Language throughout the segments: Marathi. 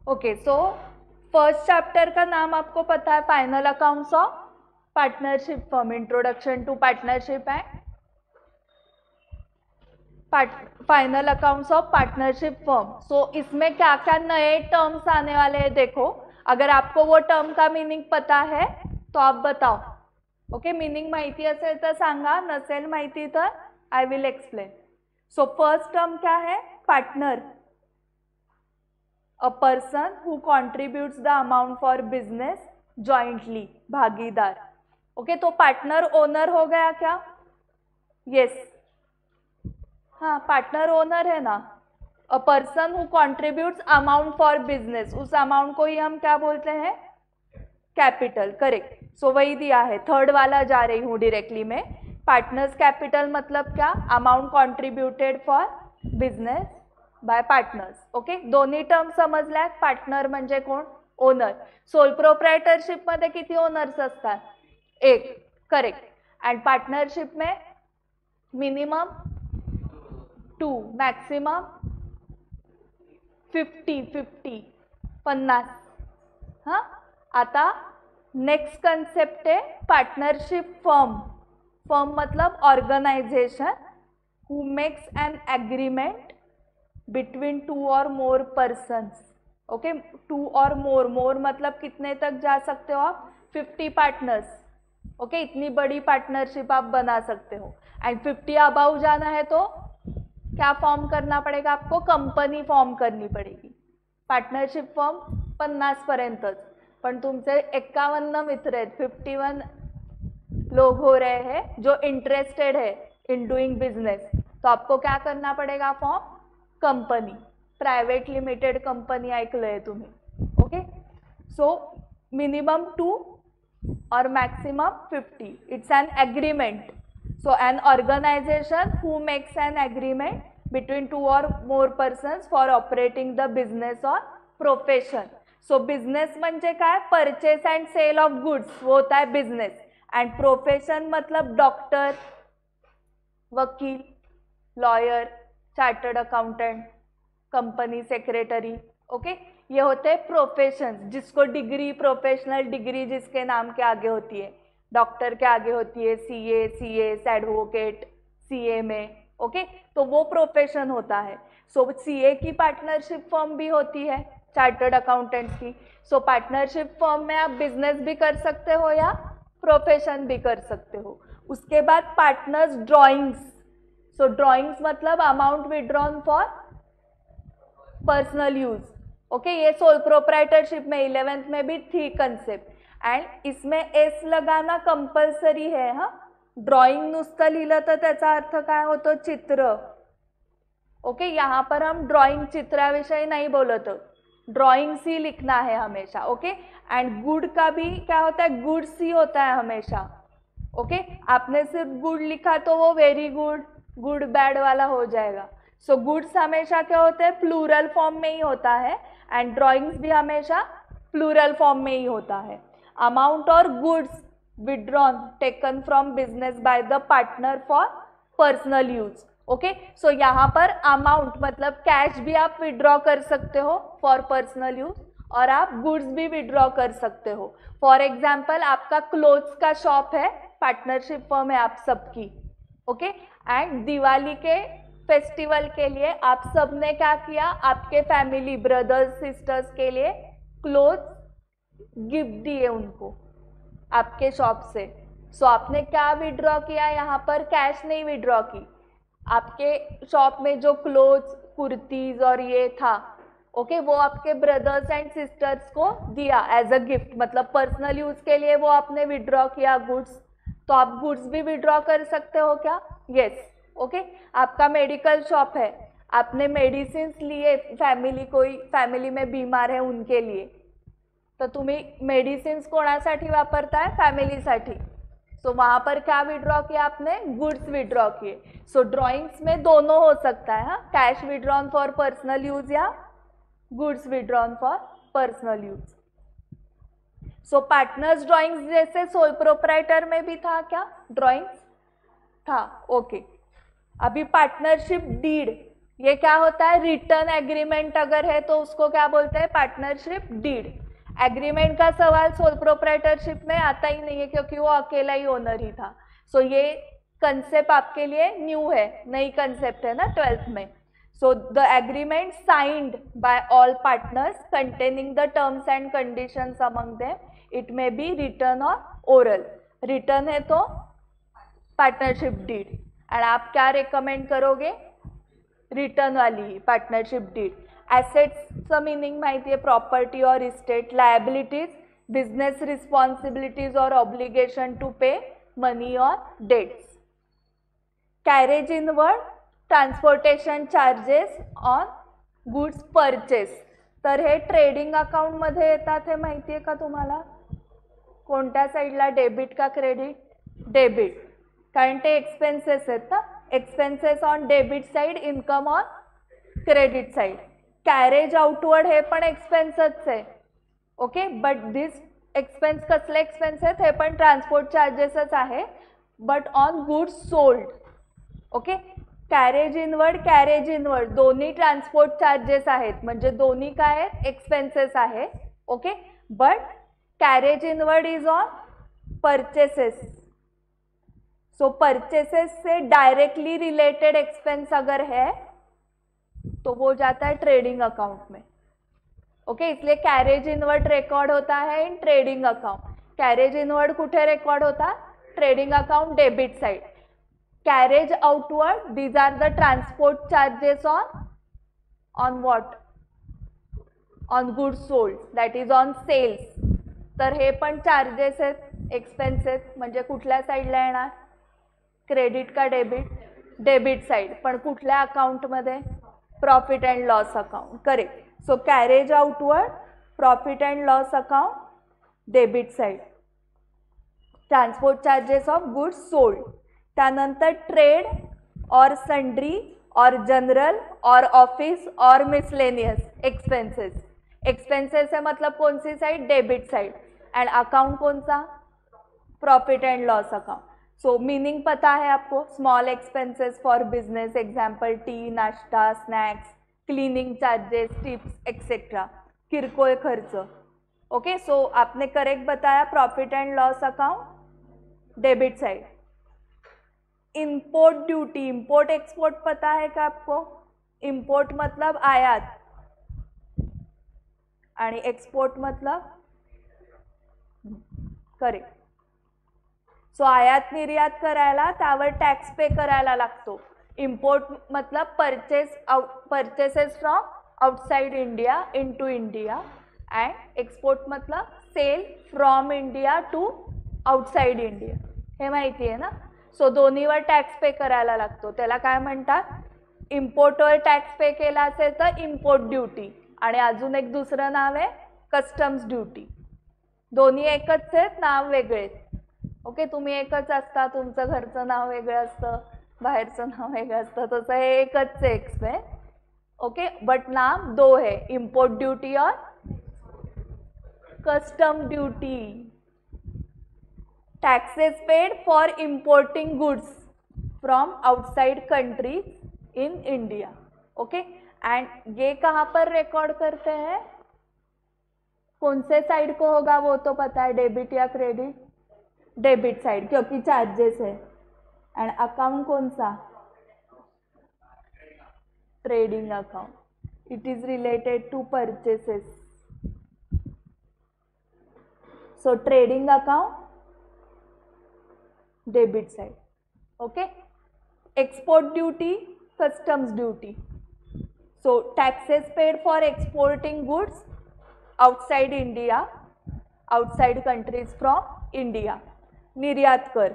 ओके, सो फर्स्ट चैप्टर का नाम आपको पता है, final accounts of partnership firm, introduction to partnership and final accounts of partnership firm. So इसमें क्या क्या नए टर्म्स आने वाले हैं देखो, अगर आपको वो टर्म का मीनिंग पता है तो आप बताओ। ओके, मीनिंग माहिती असेल तर सांगा, नसेल माहिती तर I will explain. So first term क्या है, partner, a person who contributes the amount for business jointly, भागीदार। ओके, तो पार्टनर ओनर हो गया क्या? यस, हाँ पार्टनर ओनर है ना। A person who contributes amount for business, उस अमाउंट को ही हम क्या बोलते हैं? Capital, correct. सो वही दिया है, थर्ड वाला जा रही हूँ डायरेक्टली में। पार्टनर्स कैपिटल मतलब क्या? Amount contributed for business by partners. Okay, दोन्ही टर्म समजल्या? पार्टनर म्हणजे कोण? ओनर। सोल प्रोप्रायटरशिप मध्ये किती ओनर्स असतात? एक, करेक्ट। अँड पार्टनरशिप में मिनिमम 2, मॅक्सिमम 50. हाँ, आता नेक्स्ट कंसेप्ट है पार्टनरशिप फर्म। फर्म मतलब organisation who makes an agreement between 2 और मोर पर्सन्स। ओके, 2 और मोर मतलब कितने तक जा सकते हो आप? 50 पार्टनर्स। ओके, इतनी बड़ी पार्टनरशिप आप बना सकते हो। एंड 50 अबाउ जाना है तो क्या फॉर्म करना पड़ेगा आपको? कंपनी फॉर्म करनी पड़ेगी। पार्टनरशिप फॉर्म 50 पर्यंतच, पण तुमचे 51 मित्र आहेत, 51 लोग हो रहे हैं जो इंटरेस्टेड है इन डूइंग बिजनेस, तो आपको क्या करना पड़ेगा? Form company, private limited company ऐकलंय तुम्ही। ओके, सो मिनिमम 2 और maximum 50, it's an agreement. So an organization who makes an agreement between 2 or more persons for operating the business or profession. So business म्हणजे काय? Purchase and sale of goods, वो होता है business. And profession मतलब डॉक्टर, वकील, lawyer, chartered accountant, company secretary. Okay, ये होते हैं प्रोफेशंस, जिसको डिग्री, प्रोफेशनल डिग्री जिसके नाम के आगे होती है, डॉक्टर के आगे होती है सीए, सीएस, एडवोकेट, सीए में। ओके, तो वो प्रोफेशन होता है। सो सीए की पार्टनरशिप फर्म भी होती है, चार्टर्ड अकाउंटेंट्स की। सो पार्टनरशिप फर्म में आप बिजनेस भी कर सकते हो या प्रोफेशन भी कर सकते हो। उसके बाद पार्टनर्स ड्रॉइंग्स। सो ड्रॉइंग्स मतलब amount withdrawn for personal use. Okay, ये सोल प्रोप्राइटरशिप में 11th में भी थी कंसेप्ट। एंड इसमें एस लगाना कंपल्सरी है। हाँ, ड्रॉइंग नुसतं लिहिलं तर त्याचा अर्थ काय होतो? चित्र। ओके, यहाँ पर हम ड्रॉइंग चित्राविषयी नहीं बोलत, ड्रॉइंग्स ही लिखना है हमेशा। ओके, एंड गुड का भी क्या होता है? गुड्स ही होता है हमेशा। ओके, आपने सिर्फ गुड लिखा तो वो वेरी गुड, गुड बैड वाला हो जाएगा। सो गुड्स हमेशा क्या होते हैं? प्लूरल फॉर्म में ही होता है। एंड ड्रॉइंग्स भी हमेशा प्लूरल फॉर्म में ही होता है। अमाउंट और goods withdrawn taken from business by the partner for personal use. Okay, so यहाँ पर अमाउंट मतलब कैश भी आप विड्रॉ कर सकते हो फॉर पर्सनल यूज, और आप गुड्स भी विड्रॉ कर सकते हो। फॉर एग्जाम्पल, आपका क्लोथ्स का शॉप है, पार्टनरशिप फर्म है आप सबकी। ओके, एंड दिवाली के फेस्टिवल के लिए आप सबने क्या किया? आपके फैमिली, ब्रदर्स सिस्टर्स के लिए क्लोथ्स गिफ्ट दिए उनको आपके शॉप से। सो आपने क्या विड्रॉ किया? यहाँ पर कैश नहीं विड्रॉ की, आपके शॉप में जो क्लोथ्स, कुर्तीज और ये था, ओके, वो आपके ब्रदर्स एंड सिस्टर्स को दिया एज अ गिफ्ट, मतलब पर्सनल यूज के लिए वो आपने विड्रॉ किया गुड्स। तो आप गुड्स भी विड्रॉ कर सकते हो क्या? यस। ओके, आपका मेडिकल शॉप है, आपने मेडिसिन्स लिए फॅमिली, कोई फॅमिली में बीमार है उनके लिए, तो तुम्ही मेडिसिन्स कोणासाठी वापरताय? फॅमिलीसाठी। सो वहाँ पर क्या विड्रॉ किया आपने? गुड्स विड्रॉ किए। सो ड्रॉइंग्स में दोनों हो सकता है, हाँ, cash withdrawn for personal use या goods withdrawn for personal use. So partners drawings जैसे सोल प्रोप्राइटर में भी था क्या ड्रॉइंग्स? था। ओके, अभी पार्टनरशिप डीड, ये क्या होता है, रिटर्न एग्रीमेंट अगर है तो उसको क्या बोलते हैं, पार्टनरशिप डीड। एग्रीमेंट का सवाल सोल प्रोप्राइटरशिप में आता ही नहीं है क्योंकि वो अकेला ही ओनर ही था। सो ये कंसेप्ट आपके लिए न्यू है, नई कंसेप्ट है ना 12th में। So the agreement signed by all partners containing the terms end conditions among them, it may be return और ओरल। रिटर्न है तो पार्टनरशिप डीड, एंड आप क्या रिकमेंड करोगे, रिटर्न वाली पार्टनरशिप डीड। ॲसेट्सचं मीनिंग माहिती आहे, प्रॉपर्टी और इस्टेट, लायबिलिटीज बिजनेस रिस्पॉन्सिबिलिटीज और ऑब्लिगेशन टू पे मनी और debts. Carriage inward, transportation charges on goods purchase, तर हे ट्रेडिंग अकाउंटमध्ये येतात, हे माहिती आहे का तुम्हाला, कोणत्या साईडला, डेबिट का क्रेडिट, डेबिट, कारण ते एक्सपेन्सेस आहेत ना, expenses on debit side, income on credit side. Carriage outward हे पण एक्सपेन्सच आहे, ओके, बट दिस एक्सपेन्स कसले एक्सपेन्स आहेत, हे पण ट्रान्सपोर्ट चार्जेसच आहे, but on goods sold, okay. Carriage inward दोन्ही ट्रान्सपोर्ट चार्जेस आहेत, म्हणजे दोन्ही काय आहेत, एक्सपेन्सेस आहे, okay, but carriage inward is on purchases. So purchases say directly related expense अगर है तो वो जाता है ट्रेडिंग अकाउंट में, ओके। इसलिए कैरेज इनवर्ड रिकॉर्ड होता है in trading account. Carriage inward कुठे रिकॉर्ड होता, trading account debit side. Carriage outward, these are the transport charges on what, on goods sold, that is on sales. तर हे पण चार्जेस आहेत, एक्सपेन्सेस, म्हणजे कुठल्या साईडला येणार, क्रेडिट का डेबिट, डेबिट साइड, पण कुठल्या अकाउंटमध्ये, profit and loss account, correct. So carriage outward, profit and loss account, debit side, transport charges of goods sold. त्यानंतर ट्रेड और सन्ड्री और जनरल और ऑफिस और मिसलेनियस एक्सपेंसेस। एक्सपेंसेस है मतलब कौन सी side, debit side, and account कौन सा, profit and loss account. So meaning पता है आपको, small expenses for business, example tea, नाश्ता, snacks, cleaning charges, tips etcetera, किरकोळ खर्च, ओके। सो आपने करेक्ट बताया, profit and loss account debit side. Import duty, import export पता है क्या आपको, इंपोर्ट मतलब आयात आणि एक्सपोर्ट मतलब, करेक्ट। सो आयात निर्यात करायला त्यावर टॅक्स पे करायला लागतो। इम्पोर्ट मतलब purchases from outside India into India, and export मतलब sale from India to outside India, हे माहिती आहे ना। सो दोन्हीवर टॅक्स पे करायला लागतो, त्याला काय म्हणतात, इम्पोर्टवर टॅक्स पे केला असेल तर इम्पोर्ट ड्यूटी, आणि अजून एक दुसरं नाव आहे कस्टम्स ड्यूटी। दोन्ही एकच आहेत, नाव वेगळे, ओके। तुम्ही एकच असता, तुमचं घरचं नाव वेगळं असतं, बाहेरचं नाव वेगळं असतं, तसं हे एकच आहे एक्सपेंस, ओके, बट नाम दो है, इम्पोर्ट ड्यूटी और custom duty. Taxes paid for importing goods from outside countries in India, okay. End ये कहाँ पर रिकॉर्ड करते हैं, कौन से साइड को होगा वो तो पता है, डेबिट या क्रेडिट, डेबिट साइड, क्योंकि चार्जेस है। एंड अकाउंट कौन सा, trading account, it is related to purchases. So trading account debit side, okay. Export duty, customs duty. So taxes paid for exporting goods outside India, outside countries from India, निर्यात कर।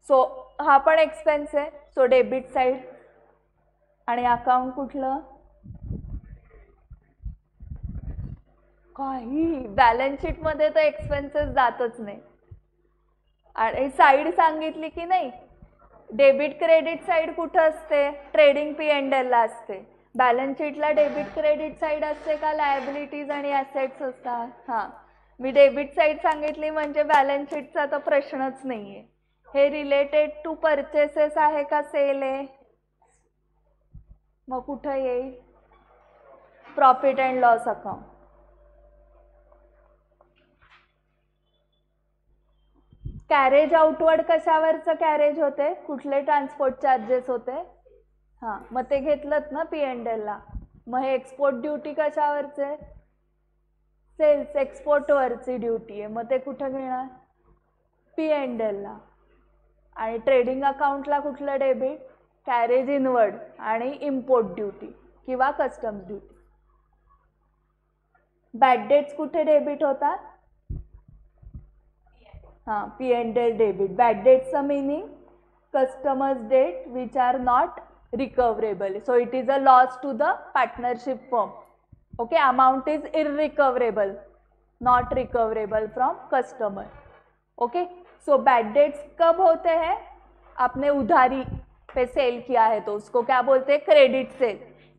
सो हा पण एक्सपेन्स आहे, सो डेबिट साइड, आणि अकाउंट कुठलं, काही बॅलन्स शीट मध्ये तर एक्सपेन्सेस जातच नाही, आणि साइड सांगितली की नाही, डेबिट क्रेडिट साइड कुठं असते, ट्रेडिंग P&L ला असते। बॅलन्स शीटला डेबिट क्रेडिट साइड असते का, लायबिलिटीज आणि ॲसेट्स असतात, हां, मी डेबिट साइड सांगितली म्हणजे बॅलन्स शीटचा तर प्रश्नच नाही आहे। हे रिलेटेड टू परचेसेस आहे का सेल आहे, मग कुठं येईल? Profit and loss account. Carriage outward कशावरचं कॅरेज होते? कुठले ट्रान्सपोर्ट चार्जेस होते? हां, मग ते घेतलं ना P&L ला. मग हे एक्सपोर्ट ड्युटी कशावरचे? सेल्स एक्सपोर्टवरची ड्युटी आहे. मग ते कुठं घेणार? P&L ला. आणि ट्रेडिंग अकाउंटला कुठलं डेबिट? कॅरेज इनवर्ड आणि इम्पोर्ट ड्युटी किंवा कस्टम्स ड्युटी. बॅड डेट्स कुठे डेबिट होतात? हां, P&L डेबिट. बॅड डेट्सचं meaning customers debt which are not recoverable. So it is a loss to the partnership firm. Okay, amount is irrecoverable, not recoverable from customer. Okay, so bad debts कब होते हैं? आपने उधारी पे सेल किया है तो उसको क्या बोलते हैं? Credit sale.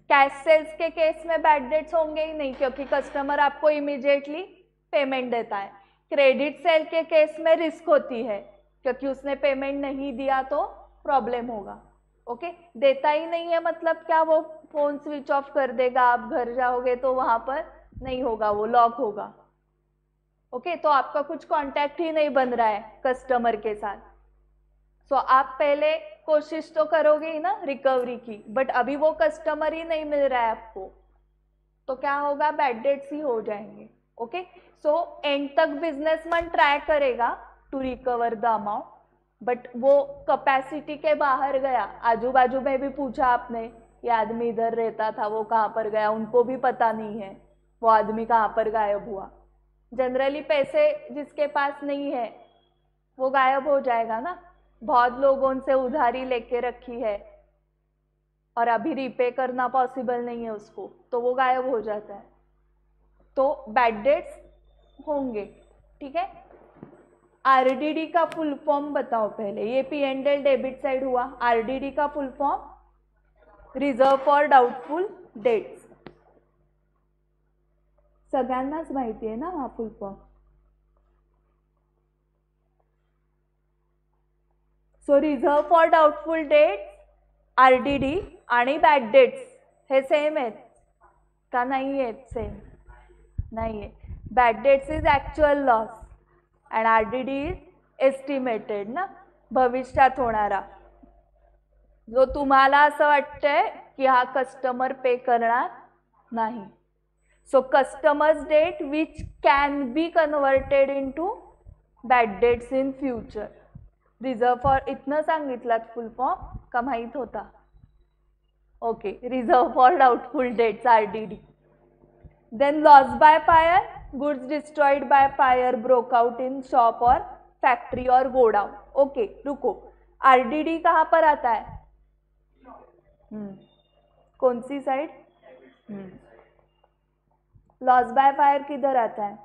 कैश सेल्स के केस में बैड डेट्स होंगे ही नहीं क्योंकि कस्टमर आपको इमीडिएटली पेमेंट देता है. क्रेडिट सेल के केस में रिस्क होती है क्योंकि उसने पेमेंट नहीं दिया तो प्रॉब्लम होगा. ओके, देता ही नहीं है मतलब क्या? वो फोन स्विच ऑफ कर देगा, आप घर जाओगे तो वहां पर नहीं होगा, वो लॉक होगा. ओके, तो आपका कुछ कांटेक्ट ही नहीं बन रहा है कस्टमर के साथ. सो आप पहले कोशिश तो करोगे ही ना रिकवरी की, बट अभी वो कस्टमर ही नहीं मिल रहा है आपको, तो क्या होगा? बैड डेट्स ही हो जाएंगे. ओके, सो एंड तक बिजनेसमैन ट्राई करेगा to recover the amount, but वो कैपेसिटी के बाहर गया. आजू बाजू में भी पूछा आपने, ये आदमी इधर रहता था, वो कहाँ पर गया? उनको भी पता नहीं है वो आदमी कहाँ पर गायब हुआ. जनरली पैसे जिसके पास नहीं है वो गायब हो जाएगा ना. बहुत लोगों से उधारी लेके रखी है और अभी रीपे करना पॉसिबल नहीं है उसको, तो वो गायब हो जाता है. तो बैड डेट्स होंगे. ठीक है, आरडीडी का फुल फॉर्म बताओ पहले. ये P&L डेबिट साइड हुआ. आरडीडी का full form reserve for doubtful debts. सगळ्यांनाच माहिती आहे ना हा full form. So reserve for doubtful debts, RDD आणि बॅड डेट्स हे सेम आहेत का? नाही आहेत सेम. नाही आहे. Bad debts is actual loss and RDD is estimated ना, भविष्यात होणारा. जो तुम्हाला असं वाटतंय की हा कस्टमर पे करणार नाही. So customers debt which can be converted into bad debts in future. Reserve for इथनं सांगितलात फुल फॉर्म का माहीत होता? Okay, reserve for doubtful debts RDD. Then loss by fire, goods destroyed by fire broke out in shop और फैक्ट्री और गोडाउन. ओके, रुको, आरडीडी कहाँ पर आता है? कौन सी साइड? लॉस बाय फायर किधर आता है?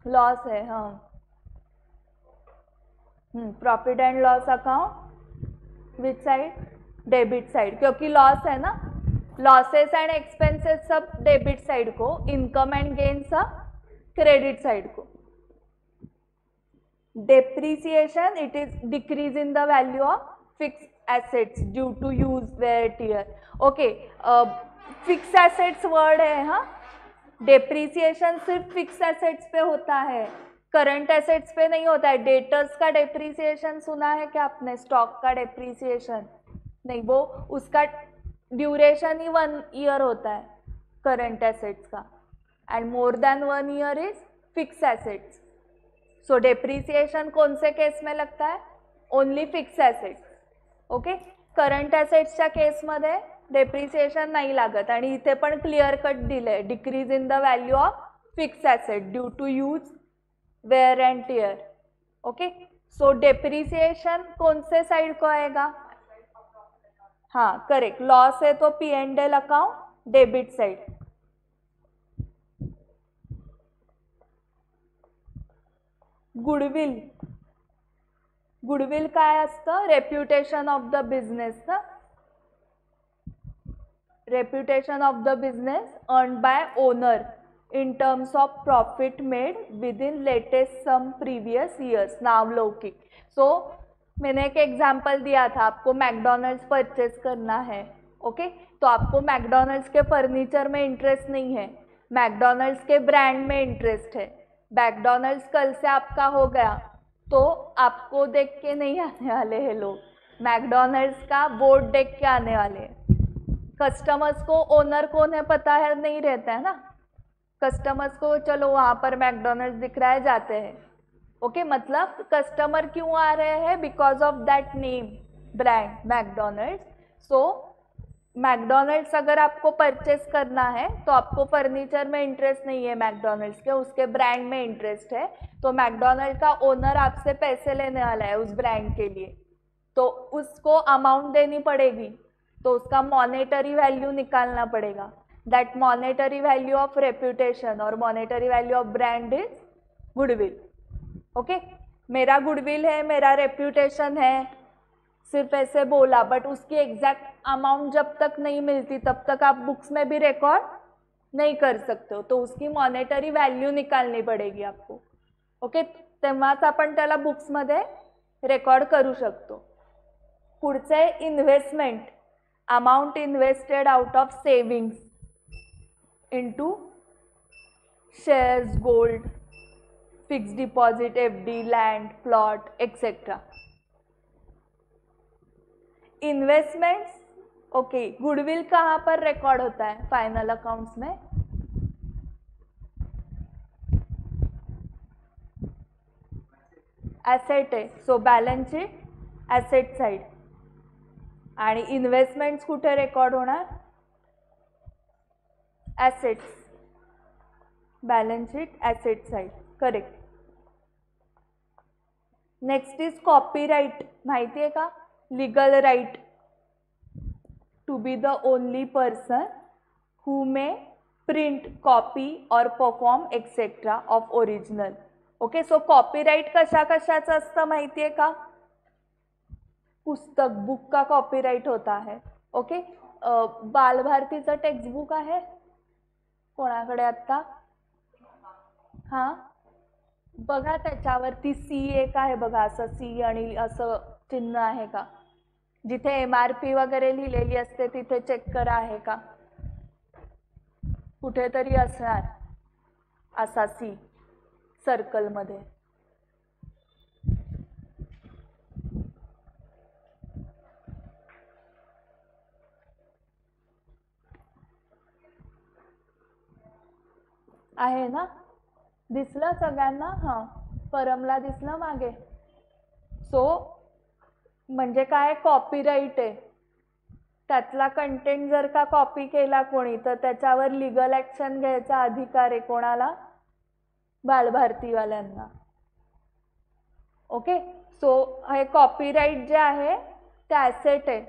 लॉस है. हाँ, profit and loss account which side? Debit side, क्योंकि लॉस है ना. लॉसेस एंड एक्सपेंसेस सब डेबिट साइड को, इनकम एंड गेन सब क्रेडिट साइड को. Depreciation, it is decrease in the value of fix assets due to use wear tear. Okay, fix assets word है. हाँ, डेप्रिसिएशन सिर्फ फिक्स एसेट्स पे होता है, करंट एसेट्स पे नहीं होता है. डेटर्स का डेप्रिसिएशन सुना है क्या आपने? स्टॉक का डेप्रिसिएशन नहीं, वो उसका ड्यूरेशन ही 1 ईयर होता है करंट एसेट्स का, and more than 1 year is fix assets. So depreciation कौन से केस में लगता है? Only fix assets. Okay, current एसेट्सच्या केसमध्ये डेप्रिसिएशन नाही लागत. आणि इथे पण क्लिअर कट दिलंय, decrease in the value of fix asset due to use wear and tear. Okay, so depreciation कौन से साइड को आएगा? हाँ, करेक्ट. लॉस है तो P&L account debit side. Goodwill, goodwill काय असतं? रेप्युटेशन ऑफ द बिझनेस ना. Reputation of the business earned bye owner in terms of profit made within latest some previous years. नावलौकिक. So मैंने एक एग्जाम्पल दिया था आपको, मैकडोनल्ड्स परचेज करना है, ओके, तो आपको मैकडोनल्ड्स के फर्नीचर में इंटरेस्ट नहीं है, मैकडोनल्ड्स के ब्रांड में इंटरेस्ट है। मैकडोनल्ड्स कल से आपका हो गया तो आपको देख के नहीं आने वाले हैं लोग, मैकडोनल्ड्स का बोर्ड देख के आने वाले हैं। कस्टमर्स को ओनर कौन है पता है नहीं रहता है ना, कस्टमर्स को चलो वहाँ पर मैकडोनल्ड्स दिख रहा है जाते हैं, ओके, मतलब कस्टमर क्यों आ रहे हैं, because of that name brand McDonald's. So McDonald's अगर आपको परचेस करना है तो आपको फर्नीचर में इंटरेस्ट नहीं है मैकडोनल्ड्स के, उसके ब्रांड में इंटरेस्ट है, तो मैकडोनल्ड का ओनर आपसे पैसे लेने वाला है उस ब्रांड के लिए, तो उसको अमाउंट देनी पड़ेगी, तो उसका मॉनेटरी वैल्यू निकालना पड़ेगा। That monetary value of reputation और monetary value of brand is goodwill, okay. मेरा गुडविल है, मेरा रेप्यूटेशन है, सिर्फ ऐसे बोला, बट उसकी एग्जैक्ट अमाउंट जब तक नहीं मिलती तब तक आप बुक्स में भी रिकॉर्ड नहीं कर सकते हो, तो उसकी मॉनेटरी व्हॅल्यू निकालनी पडेगी आपको, ओके, तेव्हाच आपण त्याला बुक्समध्ये रेकॉर्ड करू शकतो। पुढचे investment, amount invested out of savings into shares, gold, fixed deposit, FD, land, plot etcetera. Investments, okay, goodwill कहाँ पर रिकॉर्ड होता है फाइनल अकाउंट्स में, एसेट है, so balance sheet asset side, आणि इन्वेस्टमेंट्स कुठे रेकॉर्ड होणार, assets, balance sheet asset side, correct. Next is copyright, माहिती आहे का, legal right to be the only person who may print, copy और perform etcetera of original, okay. So copyright कशा कशाचं असतं माहिती आहे का, पुस्तक, बुक का कॉपीराइट होता है, ओके। बालभारतीचं टेक्स्टबुक आहे कोणाकडे आत्ता, हां बघा त्याच्यावरती सी एक आहे बघा, असं सी आणि असं चिन्ह आहे का, जिथे MRP वगैरे लिहिलेली असते तिथे चेक करा आहे का, कुठेतरी असणार असा सी सर्कलमध्ये, आहे ना, दिसलं सगळ्यांना, हां परमला दिसलं मागे। सो म्हणजे काय, कॉपीराइट आहे, त्यातला कंटेंट जर का कॉपी केला कोणी तर त्याच्यावर लीगल ॲक्शन घ्यायचा अधिकार आहे कोणाला, बालभारतीवाल्यांना, ओके। सो हे कॉपीराइट जे आहे ते ॲसेट आहे,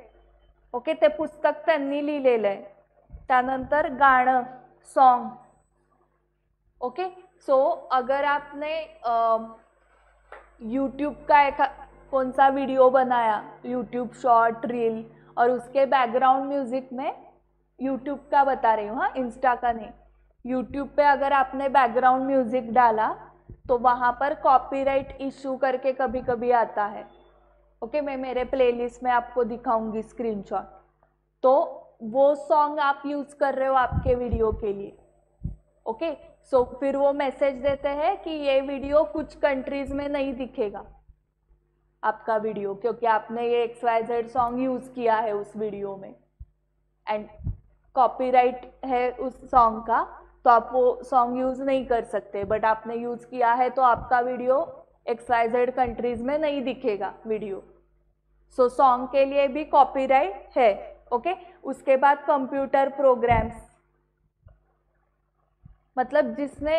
ओके, ते पुस्तक त्यांनी लिहिलेलं आहे, त्यानंतर गाणं, सॉन्ग, ओके। सो अगर आपने यूट्यूब का कौन सा वीडियो बनाया, यूट्यूब शॉर्ट, रील, और उसके बैकग्राउंड म्यूजिक में, यूट्यूब का बता रही हूँ, हाँ इंस्टा का नहीं, यूट्यूब पे अगर आपने बैकग्राउंड म्यूजिक डाला तो वहाँ पर कॉपीराइट इशू करके कभी कभी आता है, ओके, मैं मेरे प्लेलिस्ट में आपको दिखाऊंगी स्क्रीनशॉट, तो वो सॉन्ग आप यूज़ कर रहे हो आपके वीडियो के लिए, ओके। सो फिर वो मैसेज देते हैं कि ये वीडियो कुछ कंट्रीज में नहीं दिखेगा आपका वीडियो, क्योंकि आपने ये XYZ सॉन्ग यूज़ किया है उस वीडियो में, एंड कॉपीराइट है उस सॉन्ग का, तो आप वो सॉन्ग यूज़ नहीं कर सकते, बट आपने यूज़ किया है तो आपका वीडियो XYZ कंट्रीज में नहीं दिखेगा वीडियो। सो सॉन्ग के लिए भी कॉपीराइट है, ओके। उसके बाद कंप्यूटर प्रोग्राम्स, मतलब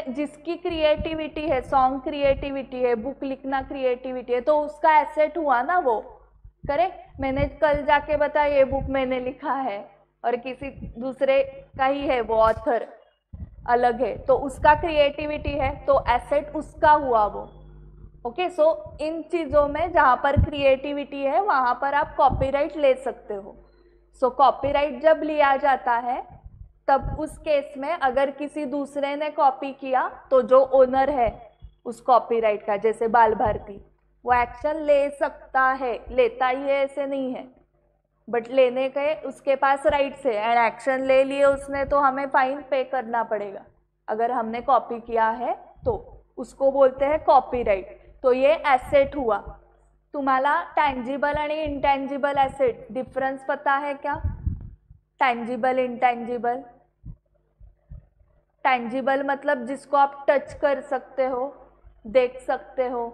जिसकी क्रिएटिविटी है, सॉन्ग क्रिएटिविटी है, बुक लिखना क्रिएटिविटी है, तो उसका एसेट हुआ ना वो, करेक्ट। मैंने कल जाके बताया ये बुक मैंने लिखा है और किसी दूसरे का ही है, वो ऑथर अलग है, तो उसका क्रिएटिविटी है, तो एसेट उसका हुआ वो, ओके। सो इन चीज़ों में जहाँ पर क्रिएटिविटी है वहाँ पर आप कॉपीराइट ले सकते हो। सो कॉपीराइट जब लिया जाता है तब उस केस में अगर किसी दूसरे ने कॉपी किया तो जो ओनर है उस कॉपीराइट का, जैसे बाल भारती, वो एक्शन ले सकता है, लेता ही है ऐसे नहीं है, बट लेने के उसके पास राइट्स है, एंड एक्शन ले लिए उसने तो हमें फाइन पे करना पड़ेगा अगर हमने कॉपी किया है तो, उसको बोलते हैं कॉपीराइट। तो ये एसेट हुआ। तुम्हाला टँजिबल आणि इंटँजिबल एसेट डिफरन्स पता है क्या? टँजिबल इंटँजिबल, टँजिबल मतलब जिसको आप टच कर सकते हो, देख सकते हो।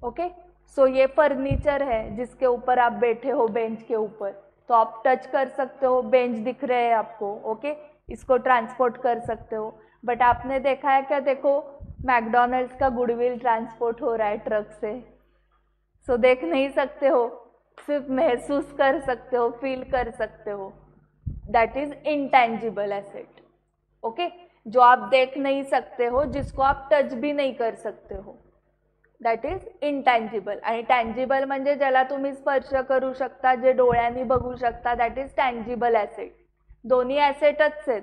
ओके, सो ये फर्नीचर है जिसके ऊपर आप बैठे हो, बेंच के ऊपर, तो आप टच कर सकते हो, बेंच दिख रहे हैं आपको। ओके, इसको ट्रांसपोर्ट कर सकते हो। बट आपने देखा है क्या? देखो मैकडॉनल्ड्स का गुडविल ट्रांसपोर्ट हो रहा है ट्रक से। सो देख नहीं सकते हो, सिर्फ महसूस कर सकते हो, फील कर सकते हो। That is intangible asset. Okay, जो आप देख नहीं सकते हो, जिसको आप टच भी नहीं कर सकते हो, दॅट इज इंटँजिबल। आणि टँजिबल म्हणजे ज्याला तुम्ही स्पर्श करू शकता, जे डोळ्यांनी बघू शकता, दॅट इज टँजिबल ॲसेट। दोन्ही ॲसेटच आहेत।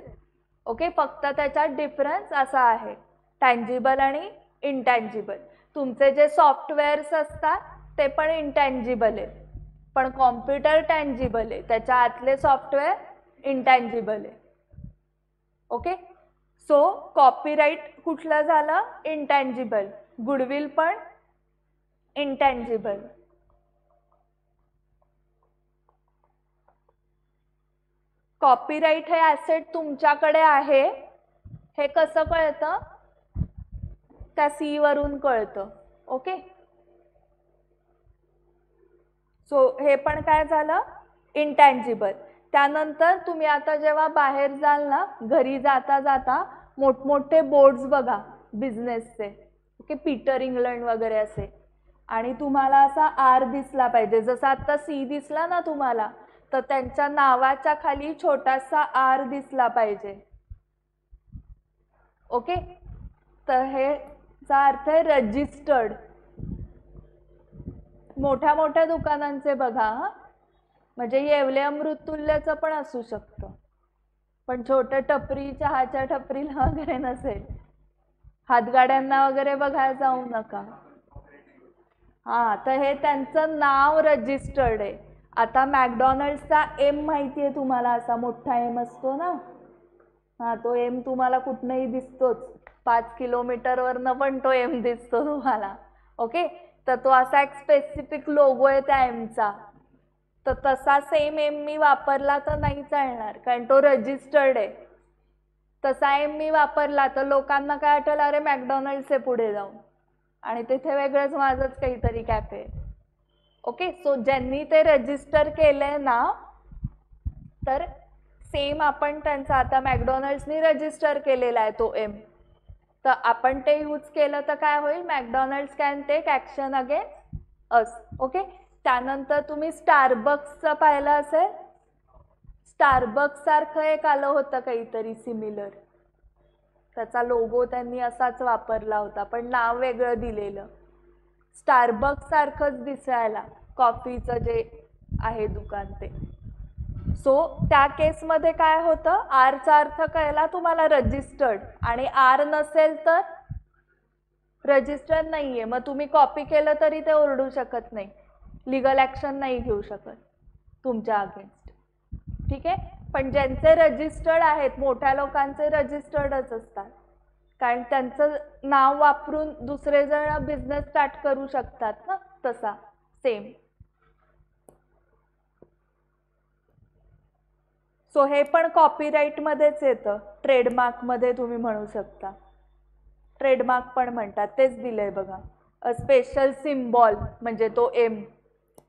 ओके, फक्त त्याच्यात डिफरन्स असा आहे, टँजिबल आणि इंटँजिबल। तुमचे जे सॉफ्टवेअर्स असतात ते पण इंटँजिबल आहेत, पण कॉम्प्युटर टँजिबल आहे, त्याच्या आतले सॉफ्टवेअर इंटँजिबल आहे। ओके, सो कॉपीराइट कुठलं झालं? इंटँजिबल। गुडविल पण इंटँजिबल। कॉपीराइट हे ॲसेट तुमच्याकडे आहे हे कसं कळतं? त्या सी वरून कळतं। ओके, सो हे पण काय झालं? इंटँजिबल। त्यानंतर तुम्ही आता जेव्हा बाहेर जाल ना, घरी जाता जाता मोठमोठे बोर्ड्स बघा बिझनेसचे, ओके, पीटर इंग्लंड वगैरे असे, आणि तुम्हाला असा आर दिसला पाहिजे, जसा आता सी दिसला ना तुम्हाला, तर त्यांच्या नावाच्या खाली छोटासा आर दिसला पाहिजे। ओके, तर हेचा अर्थ आहे रजिस्टर्ड। मोठ्या मोठ्या दुकानांचे बघा, म्हणजे येवले अमृततुल्यचं पण असू शकतं, पण छोट्या टपरी, चहाच्या टपरीला वगैरे नसेल। हातगाड्यांना वगैरे बघायला जाऊ नका। हां, तर हे त्यांचं नाव रजिस्टर्ड आहे। आता मॅकडॉनल्ड्सचा एम माहिती आहे तुम्हाला, असा मोठा एम असतो ना, हां, तो एम तुम्हाला कुठनंही दिसतोच, 5 किलोमीटरवरनं पण तो एम दिसतो तुम्हाला। ओके, तर तो असा एक स्पेसिफिक लोगो आहे त्या एमचा, तर तसा सेम एम मी वापरला तर नाही चालणार, कारण तो रजिस्टर्ड आहे। तसा एम मी वापरला तर लोकांना काय वाटेल, अरे मॅकडॉनल्ड्स आहे पुढे जाऊन, आणि तिथे वेगळंच माझंच काहीतरी कॅफे। ओके, सो ज्यांनी ते रजिस्टर केलंय ना, तर सेम आपण त्यांचा, आता मॅकडॉनल्ड्सनी रजिस्टर केलेला आहे तो एम, तर आपण ते यूज केलं तर काय होईल? McDonald's can take action against us. Okay, त्यानंतर तुम्ही स्टारबक्सचं पाहिलं असेल, स्टारबक्स सारखं एक आलं होतं काहीतरी सिमिलर, त्याचा लोगो त्यांनी असाच वापरला होता, पण नाव वेगळं दिलेलं, स्टारबक्स सारखंच दिसायला, कॉफीचं जे आहे दुकान ते। सो त्या केसमध्ये काय होतं? आरचा अर्थ कळला तुम्हाला, रजिस्टर्ड, आणि आर नसेल तर रजिस्टर्ड नाहीये, मग तुम्ही कॉपी केलं तरी ते ओरडू शकत नाही, लीगल ॲक्शन नाही घेऊ शकत तुमच्या अगेन्स्ट। ठीक आहे, पण ज्यांचे रजिस्टर्ड आहेत, मोठ्या लोकांचे रजिस्टर्डच असतात, कारण त्यांचं नाव वापरून दुसरे जण बिझनेस स्टार्ट करू शकतात ना, तसा सेम। सो हे पण कॉपीराईटमध्येच येतं, ट्रेडमार्कमध्ये तुम्ही म्हणू शकता, ट्रेडमार्क पण म्हणतात, तेच दिलंय बघा। अ स्पेशल सिम्बॉल म्हणजे तो M,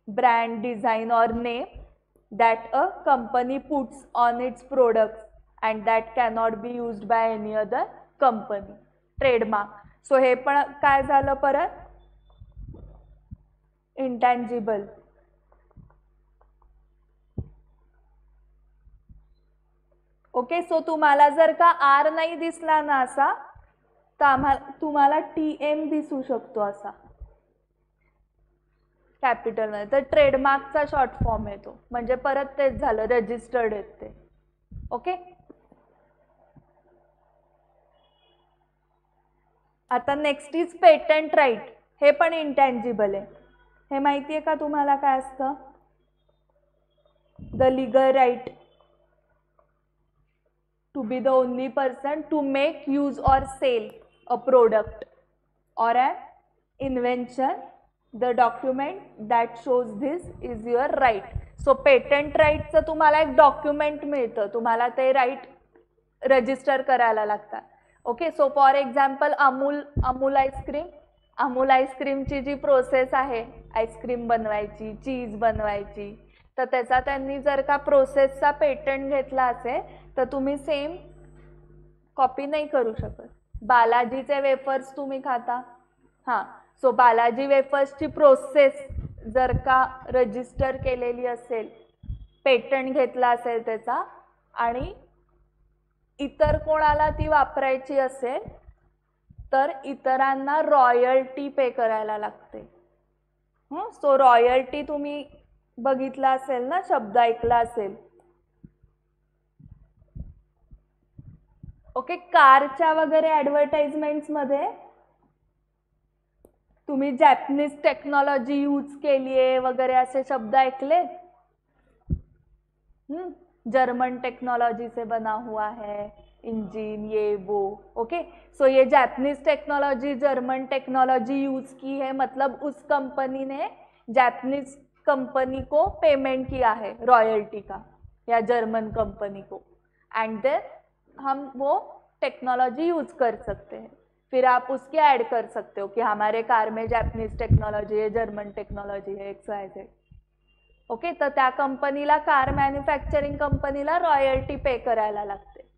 brand, design or name that a company puts on its products and that cannot be used by any other company, trademark. So हे पण काय झालं परत? इंटँजिबल। ओके, सो तुम्हाला जर का आर नाही दिसला ना असा, तर तुम्हाला TM दिसू शकतो असा कॅपिटलमध्ये, तर ट्रेडमार्कचा शॉर्ट फॉर्म आहे तो, म्हणजे परत तेच झालं, रजिस्टर्ड आहेत ते। ओके, आता नेक्स्ट इज पेटंट राईट। हे पण इंटँजिबल आहे. हे माहिती आहे का तुम्हाला काय असतं? The legal right to be the only person to make use और sell a product or an invention, the document that shows this is your right. So patent right चं तुम्हाला एक डॉक्युमेंट मिळतं, तुम्हाला ते राईट रजिस्टर करायला लागतात. Okay, so for example Amul आईस्क्रीमची जी प्रोसेस आहे आईस्क्रीम बनवायची, चीज बनवायची, तर त्याचा त्यांनी जर का प्रोसेसचा पेटंट घेतला असेल तर तुम्ही सेम कॉपी नाही करू शकत. बालाजीचे वेफर्स तुम्ही खाता, हां, सो बालाजी वेफर्सची प्रोसेस जर का रजिस्टर केलेली असेल, पेटंट घेतला असेल त्याचा, आणि इतर कोणाला ती वापरायची असेल तर इतरांना रॉयल्टी पे करायला लागते. सो रॉयल्टी तुम्ही बघितला असेल ना, शब्द ऐकला असेल. ओके, कारच्या वगैरे ॲडव्हर्टाइजमेंट्समध्ये तुम्ही जॅपनीज टेक्नॉलॉजी यूज केली आहे वगैरे असे शब्द ऐकले. जर्मन टेक्नोलॉजी से बना हुआ है इंजन, ये वो. ओके, सो ये Japanese technology, German technology use की है, मतलब उस कंपनी ने जापानीज कंपनी को पेमेंट किया है रॉयल्टी का, या जर्मन कंपनी को, एंड देन हम वो टेक्नोलॉजी यूज कर सकते हैं. फिर आप उसके ऐड कर सकते हो कि हमारे कार में जापानीज टेक्नोलॉजी है, जर्मन टेक्नोलॉजी है, XYZ. ओके, तर त्या कंपनीला, कार मॅन्युफॅक्चरिंग कंपनीला रॉयल्टी पे करायला लागते.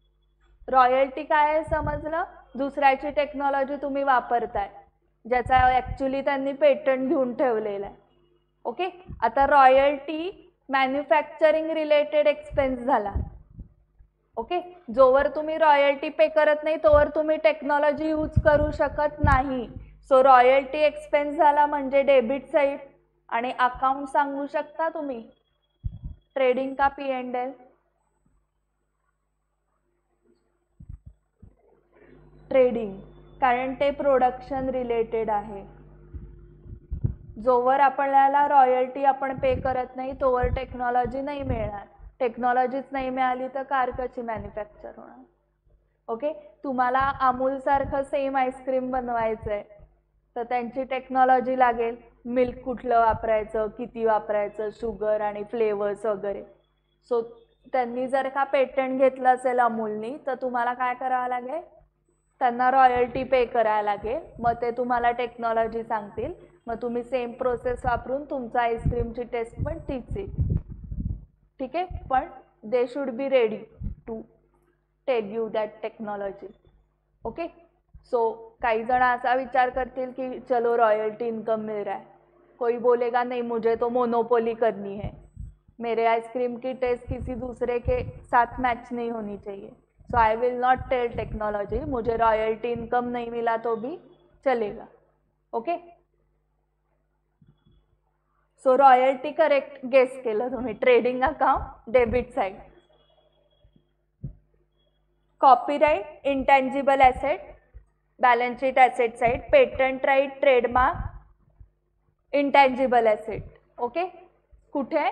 रॉयल्टी काय आहे समजलं? दुसऱ्याची टेक्नॉलॉजी तुम्ही वापरताय ज्याचा ॲक्च्युली त्यांनी पेटंट घेऊन ठेवलेला आहे. ओके, आता रॉयल्टी मॅन्युफॅक्चरिंग रिलेटेड एक्सपेन्स झाला. ओके, जोवर तुम्ही रॉयल्टी पे करत नाही तोवर तुम्ही टेक्नॉलॉजी यूज करू शकत नाही. सो रॉयल्टी एक्सपेन्स झाला म्हणजे डेबिट साईड. आणि अकाउंट सांगू शकता तुम्ही, ट्रेडिंग का P&L? ट्रेडिंग, कारण ते प्रोडक्शन रिलेटेड आहे. जोवर आपल्याला रॉयल्टी आपण पे करत नाही तोवर टेक्नॉलॉजी नाही मिळणार. टेक्नॉलॉजीच नाही मिळाली तर कार कशी मॅन्युफॅक्चर होणार? ओके, तुम्हाला अमूलसारखं सेम आईस्क्रीम बनवायचं आहे तर त्यांची टेक्नॉलॉजी लागेल. मिल्क कुठलं वापरायचं, किती वापरायचं, शुगर आणि फ्लेवर्स वगैरे. सो त्यांनी जर का पेटंट घेतलं असेल अमूलनी तर तुम्हाला काय करावं लागेल? त्यांना रॉयल्टी पे करायला लागेल. मग ते तुम्हाला टेक्नॉलॉजी सांगतील, मग तुम्ही सेम प्रोसेस वापरून तुमचं आईस्क्रीमची टेस्ट पण तीच येईल. ठीक आहे, पण they should be ready to tell you that technology. Okay, so काही जण असा विचार करतील की चलो रॉयल्टी इनकम मिल रहा है, कोई बोलेगा नहीं मुझे तो मोनोपोली करनी है, मेरे आइसक्रीम की टेस्ट किसी दूसरे के साथ मैच नहीं होनी चाहिए, so I will not tell technology, मुझे रॉयल्टी इनकम नहीं मिला तो भी चलेगा. Okay, so royalty correct guess केलं तुम्ही. Trading account debit side. Copyright intangible asset, balance sheet asset side. Patent right, trademark intangible asset. Okay, कुठे?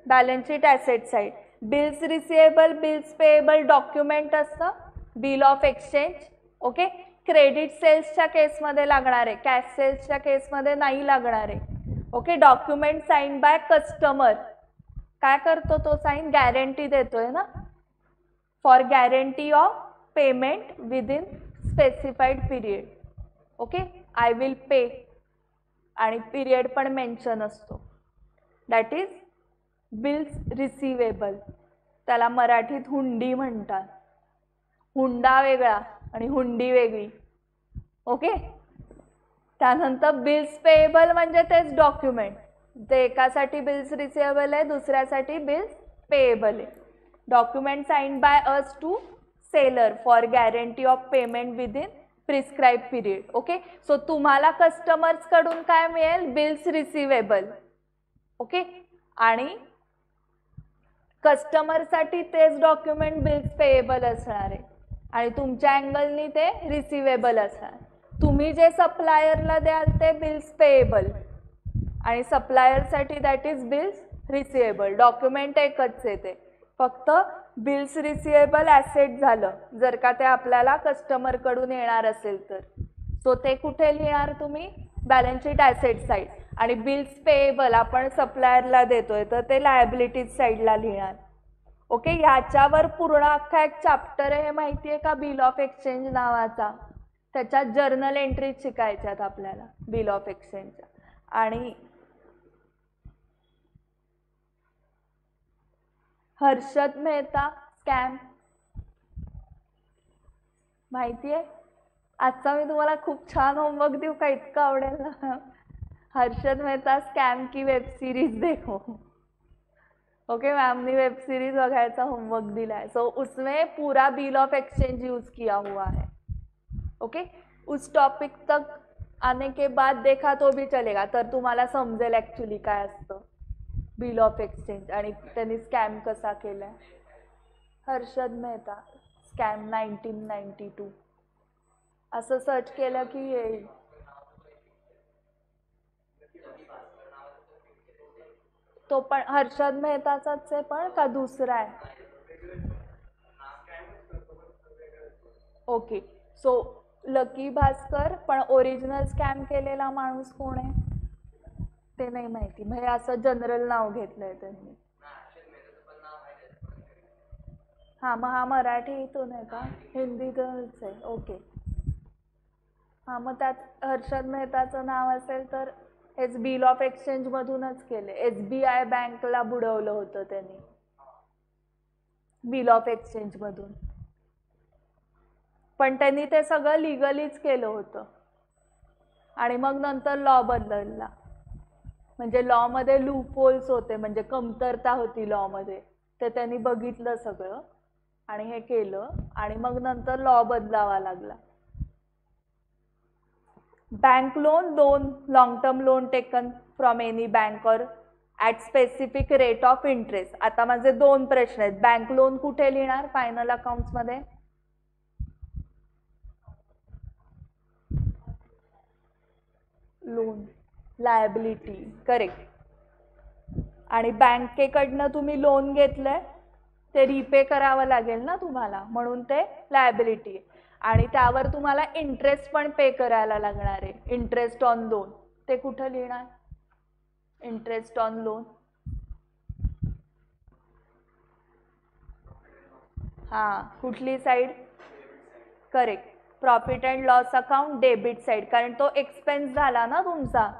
Balance sheet asset side. Bills receivable, bills payable document असतं, bill of exchange. Okay, credit सेल्सच्या केसमध्ये लागणार आहे, कॅश सेल्सच्या केसमध्ये नाही लागणार आहे. Okay, document sign by customer. काय करतो तो साइन? गॅरंटी देतोय ना, for guarantee of payment within specified period. Okay, I will pay, आणि पिरियड पण मेन्शन असतो. That is bills receivable. त्याला मराठीत हुंडी म्हणतात. हुंडा वेगळा आणि हुंडी वेगळी. ओके, त्यानंतर बिल्स पेएबल म्हणजे तेच डॉक्युमेंट. ते एकासाठी बिल्स रिसिवेबल आहे, दुसऱ्यासाठी बिल्स पेएबल आहे. Document signed by us to seller for guarantee of payment within prescribe period. Okay, so तुम्हाला कस्टमर्स कडून काय मिळेल? Bills receivable. ओके, आणि कस्टमरसाठी तेच डॉक्युमेंट बिल्स पेएबल असणार आहे आणि तुमच्या अँगलनी ते रिसिवेबल असणार. तुम्ही जे सप्लायरला द्याल ते बिल्स पेएबल आणि सप्लायरसाठी that is bills receivable. Document एकच आहे ते, फक्त बिल्स रिसिएबल ॲसेट झालं जर का ते आपल्याला कस्टमरकडून येणार असेल तर. सो ते कुठे लिहिणार तुम्ही? Balance sheet asset side. आणि बिल्स पेएबल आपण सप्लायरला देतोय तर ते लायबिलिटीज साईडला लिहिणार. ओके, ह्याच्यावर पूर्ण अख्खा एक चॅप्टर आहे, हे माहिती आहे का, बिल ऑफ एक्सचेंज नावाचा. त्याच्यात जर्नल एंट्रीज शिकायच्यात आपल्याला बिल ऑफ एक्सचेंजच्या. आणि हर्षद मेहता स्कॅम माहिती आहे? आजचा मी तुम्हाला खूप छान होमवर्क देऊ का? इतकं आवडेल ना. हर्षद मेहता स्कैम की वेब सीरीज देखो. ओके, मैम ने वेब सीरीज बघायचा होमवर्क दिला है. सो उसमें पूरा बिल ऑफ एक्सचेंज यूज किया हुआ है. ओके, उस टॉपिक तक आने के बाद देखा तो भी चलेगा, तर तुम्हाला समजेल ॲक्च्युली काय असतं बिल ऑफ एक्सचेंज आणि त्यांनी स्कॅम कसा केलाय. हर्षद मेहता स्कॅम 1992 असं सर्च केलं की येईल. तो पण हर्षद मेहताचाच आहे पण का दुसरा आहे? ओके, सो लकी भास्कर, पण ओरिजिनल स्कॅम केलेला माणूस कोण आहे ते नाही माहिती. म्हणजे असं जनरल नाव घेतलंय त्यांनी. हां, मग हा मराठीतून आहे का? हिंदीतूनच आहे. ओके, हां, मग त्यात हर्षद मेहताचं नाव असेल तर हेच बिल ऑफ एक्सचेंज मधूनच केले. SBI बँकला बुडवलं होतं त्यांनी बिल ऑफ एक्सचेंज मधून, पण त्यांनी ते सगळं लिगलीच केलं होतं. आणि मग नंतर लॉ बदलला, म्हणजे लॉमध्ये लूप होल्स होते, म्हणजे कमतरता होती लॉमध्ये, ते त्यांनी बघितलं सगळं आणि हे केलं आणि मग नंतर लॉ बदलावा लागला. Bank loan long term loan taken from any bank और at specific rate of interest. आता माझे 2 प्रश्न आहेत. बँक लोन कुठे लिहिणार फायनल अकाउंट्समध्ये? Loan liability, correct. आणि बँकेकडनं तुम्ही लोन घेतलंय ते रिपे करावं लागेल ना तुम्हाला, म्हणून ते लायबिलिटी. आणि त्यावर तुम्हाला इंटरेस्ट पण पे करायला लागणार आहे, इंटरेस्ट ऑन लोन. ते कुठं लिहिणार? इंटरेस्ट ऑन लोन, हां, कुठली side? Correct, profit and loss account debit side, कारण तो एक्सपेन्स झाला ना तुमचा,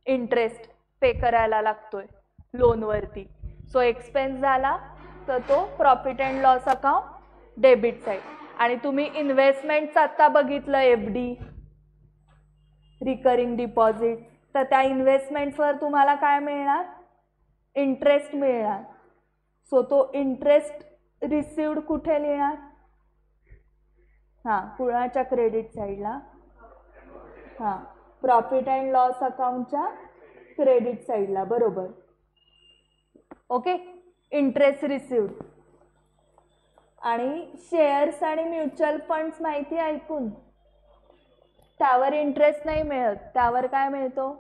इंटरेस्ट पे करायला लागतोय लोनवरती. सो एक्सपेन्स झाला तर तो profit and loss account debit side. आणि तुम्ही इन्व्हेस्टमेंटचं आत्ता बघितलं, FD रिकरिंग डिपॉझिट, तर त्या इन्व्हेस्टमेंट्सवर तुम्हाला काय मिळणार? इंटरेस्ट मिळणार. सो तो इंटरेस्ट रिसिव्ड कुठे लिहिणार? हां, कुणाच्या क्रेडिट साईडला? हां, प्रॉफिट अँड लॉस अकाउंटच्या क्रेडिट साईडला, बरोबर. Okay, interest received. आणि शेअर्स आणि म्युच्युअल फंड्स माहिती ऐकून, त्यावर इंटरेस्ट नाही मिळत, त्यावर काय मिळतो?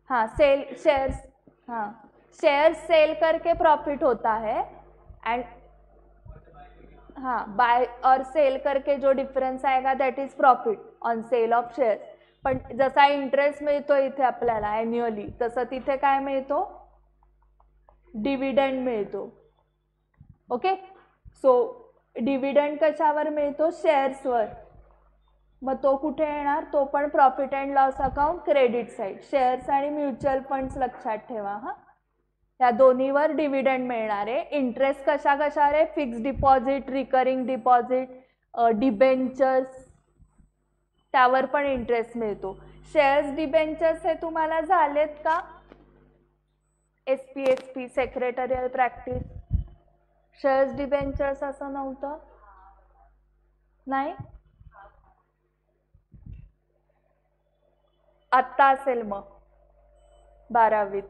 हाँ, सेल शेयर्स, हाँ, शेयर्स सेल करके प्रॉफिट होता है एंड हाँ, बाय और सेल करके जो डिफरेंस आएगा that is profit on sale of shares. पण जसा इंटरेस्ट मिळतो इथे आपल्याला ॲन्युअली, तसं तिथे काय मिळतो? डिव्हिडंड मिळतो. ओके, सो डिव्हिडंड कशावर मिळतो? शेअर्सवर. मग तो कुठे येणार? तो पण profit and loss account credit side. Shares आणि म्युच्युअल फंड्स लक्षात ठेवा. हां, या दोन्हीवर डिव्हिडंड मिळणार आहे. इंटरेस्ट कशा कशावर आहे? Fixed deposit, recurring deposit, debentures, त्यावर पण इंटरेस्ट मिळतो. शेअर्स डिबेंचर्स हे तुम्हाला झालेत का? SPSP secretarial practice. Shares debentures असं नव्हतं? नाही, आत्ता असेल मग 12वीत.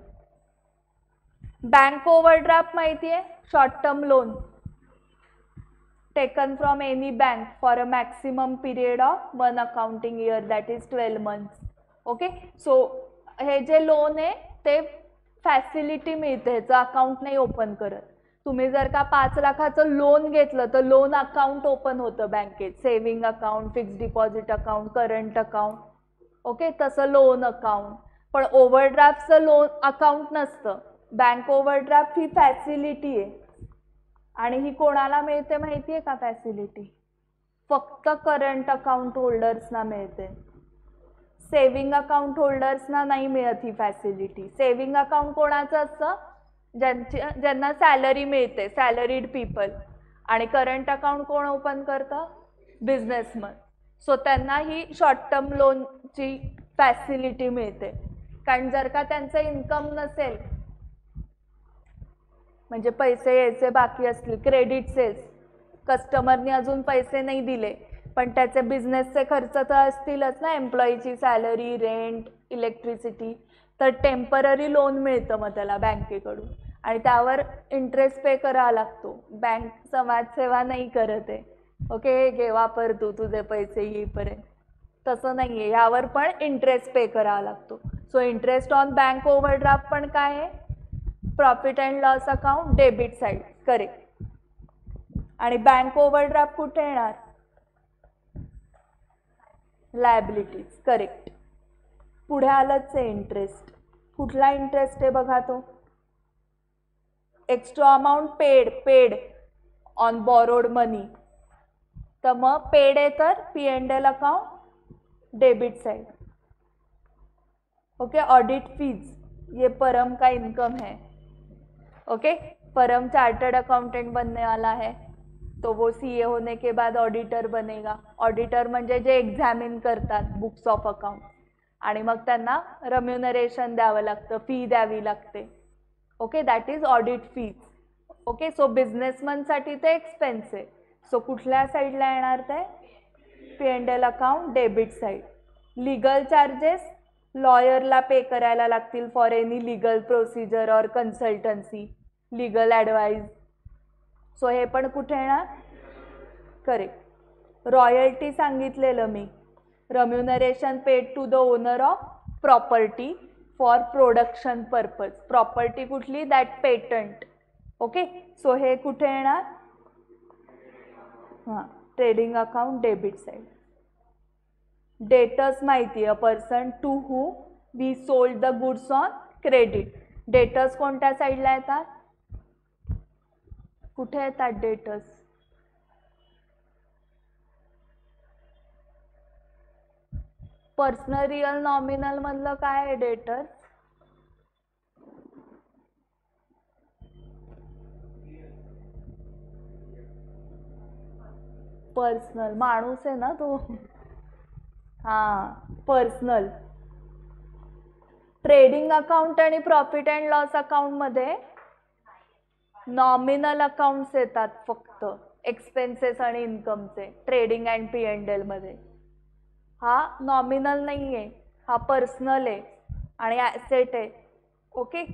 बँक ओव्हरड्राफ्ट माहिती आहे? Short term loan. taken from any bank for a maximum period of 1 accounting year, that is 12 months. Okay, so हे जे लोन आहे ते फॅसिलिटी मिळते, ह्याचं अकाउंट नाही ओपन करत. तुम्ही जर का 5 लाखाचं लोन घेतलं तर लोन अकाउंट ओपन होतं बँकेत, saving account, fixed deposit account, current account. Okay, तसं लोन अकाउंट. पण ओव्हरड्राफ्टचं लोन अकाउंट नसतं. बँक ओव्हरड्राफ्ट ही फॅसिलिटी आहे आणि ही कोणाला मिळते माहिती आहे का फॅसिलिटी? फक्त करंट अकाउंट होल्डर्सना मिळते. सेव्हिंग अकाउंट होल्डर्सना नाही मिळत ही फॅसिलिटी. सेव्हिंग अकाउंट कोणाचं असतं? ज्यांना सॅलरी मिळते, सॅलरीड पीपल. आणि करंट अकाउंट कोण ओपन करतं? बिझनेसमन. सो त्यांना ही शॉर्ट टर्म लोनची फॅसिलिटी मिळते. कारण जर का त्यांचं इन्कम नसेल, म्हणजे पैसे यायचे बाकी असतील, क्रेडिट सेल्स, कस्टमरनी अजून पैसे नाही दिले पण त्याचे बिझनेसचे खर्च तर असतीलच ना, एम्प्लॉईची सॅलरी, रेंट, इलेक्ट्रिसिटी, तर टेम्पररी लोन मिळतं मग त्याला बँकेकडून आणि त्यावर इंटरेस्ट पे करावा लागतो. बँक समाजसेवा नाही करत आहे. ओके, घे वापर तू, तुझे पैसे येईपर्यंत. तसं नाही आहे, यावर पण इंटरेस्ट पे करावा लागतो. So interest on bank overdraft पण काय आहे? Profit and loss account, debit side. Correct. आणि बँक ओव्हरड्राफ्ट कुठे येणार? लायबिलिटीज. करेक्ट. पुढे आलंच आहे इंटरेस्ट. कुठला इंटरेस्ट आहे बघा तो? Extra amount paid on borrowed money. तर मग पेड आहे तर P&L account, debit side. Okay, audit fees, ये परम का इनकम है. ओके, परम चार्टर्ड अकाउंटेंट बनने वाला है तो वो CA होने के बाद ऑडिटर बनेगा. ऑडिटर म्हणजे जे एक्झामिन करतात बुक्स ऑफ अकाउंट आणि मग त्यांना रेम्युनरेशन द्यावं लागतं, फी द्यावी लागते. Okay, that is audit fees. Okay, so बिझनेसमनसाठी ते एक्सपेन्स आहे. सो कुठल्या साईडला येणार ते? P&L account, debit side. Legal charges लॉयरला पे करायला लागतील फॉर एनी लीगल प्रोसिजर और कन्सल्टन्सी, लीगल ॲडवाइस. सो हे पण कुठे येणार? करेक्ट. रॉयल्टी सांगितलेलं मी, remuneration paid to the owner of property for production purpose. Property कुठली? That patent. ओके, सो हे कुठे येणार? हां, trading account, debit side. Debtors माहिती आहे, a person to who we sold the goods on credit. Debtors कोणत्या साईडला येतात? कुठे येतात डेटर्स? पर्सनल, रिअल, नॉमिनल मधलं काय आहे डेटर्स? पर्सनल, माणूस आहे ना तो. हां, पर्सनल. ट्रेडिंग अकाउंट आणि प्रॉफिट अँड लॉस अकाउंट मध्ये नॉमिनल अकाउंट्स येतात फक्त, एक्सपेन्सेस आणि इन्कमचे. ट्रेडिंग अँड P&L मध्ये हा नॉमिनल नाही आहे, हा पर्सनल आहे आणि ॲसेट आहे. ओके,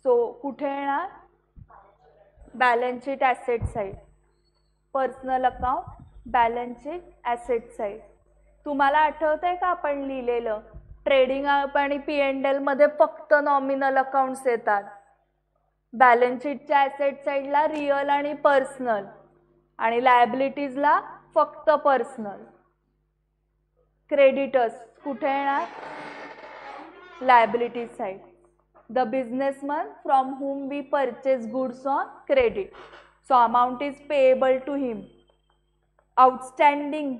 सो कुठे येणार? Balance sheet, asset side. Personal account, balance sheet, asset side. तुम्हाला आठवतंय का आपण लिहिलेलं? ट्रेडिंग आणि P&L मध्ये फक्त नॉमिनल अकाउंट्स येतात. बॅलन्स शीटच्या ॲसेट साईडला रिअल आणि पर्सनल आणि लायबिलिटीजला फक्त पर्सनल. क्रेडिटर्स कुठे येणार? Liabilities side. The businessman from whom we purchase goods on credit. So amount is payable to him. Outstanding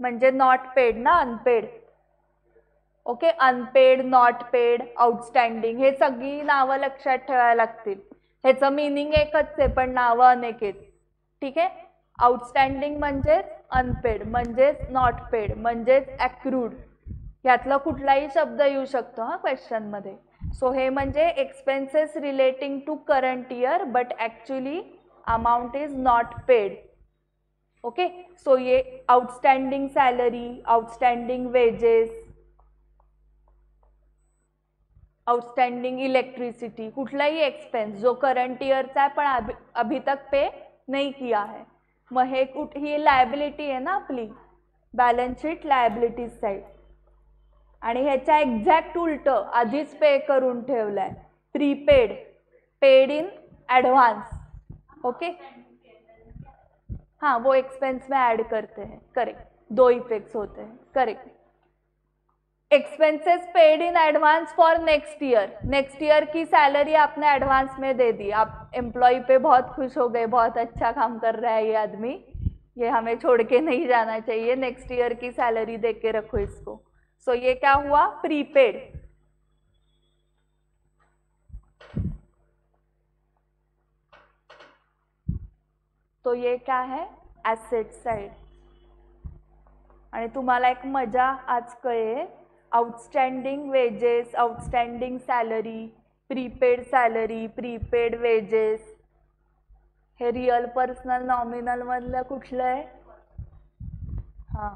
म्हणजे नॉट पेड ना, unpaid. Okay, unpaid, not paid, outstanding, हे सगळी नावं लक्षात ठेवायला लागतील. ह्याचं मिनिंग एकच आहे पण नावं अनेक आहेत. ठीक आहे, आउटस्टँडिंग म्हणजेच अनपेड, म्हणजेच नॉट पेड, म्हणजेच ॲक्रूड. यातला कुठलाही शब्द येऊ शकतो हा क्वेश्चनमध्ये. सो हे म्हणजे expenses relating to current year but actually amount is not paid. Okay, so ये outstanding salary, outstanding wages, outstanding electricity, कुठलाही एक्सपेंस जो करंट ईयरचा है पण अभी तक पे नहीं किया है, मग हे ही लायबिलिटी आहे ना आपली, बॅलन्स शीट लायबिलिटी साईड. आणि ह्याच्या एक्झॅक्ट उलट आधीच पे करून ठेवलाय, prepaid, paid in advance. Okay, हाँ वो एक्सपेंस में ऐड करते हैं, करेक्ट. दो इफेक्ट्स होते हैं, correct. Expenses paid in advance for next year, next year की सैलरी आपने एडवांस में दे दी. आप एम्प्लॉय पे बहुत खुश हो गए, बहुत अच्छा काम कर रहा है ये आदमी, ये हमें छोड़ के नहीं जाना चाहिए, नेक्स्ट ईयर की सैलरी दे के रखो इसको. सो ये क्या हुआ, प्रीपेड. तो ये क्या है, एसेट साइड. आणि तुम्हाला एक मजा आज कळेल, outstanding wages, outstanding salary, prepaid salary, prepaid wedges, हे रियल पर्सनल नॉमिनल मधलं कुठलं आहे? हां,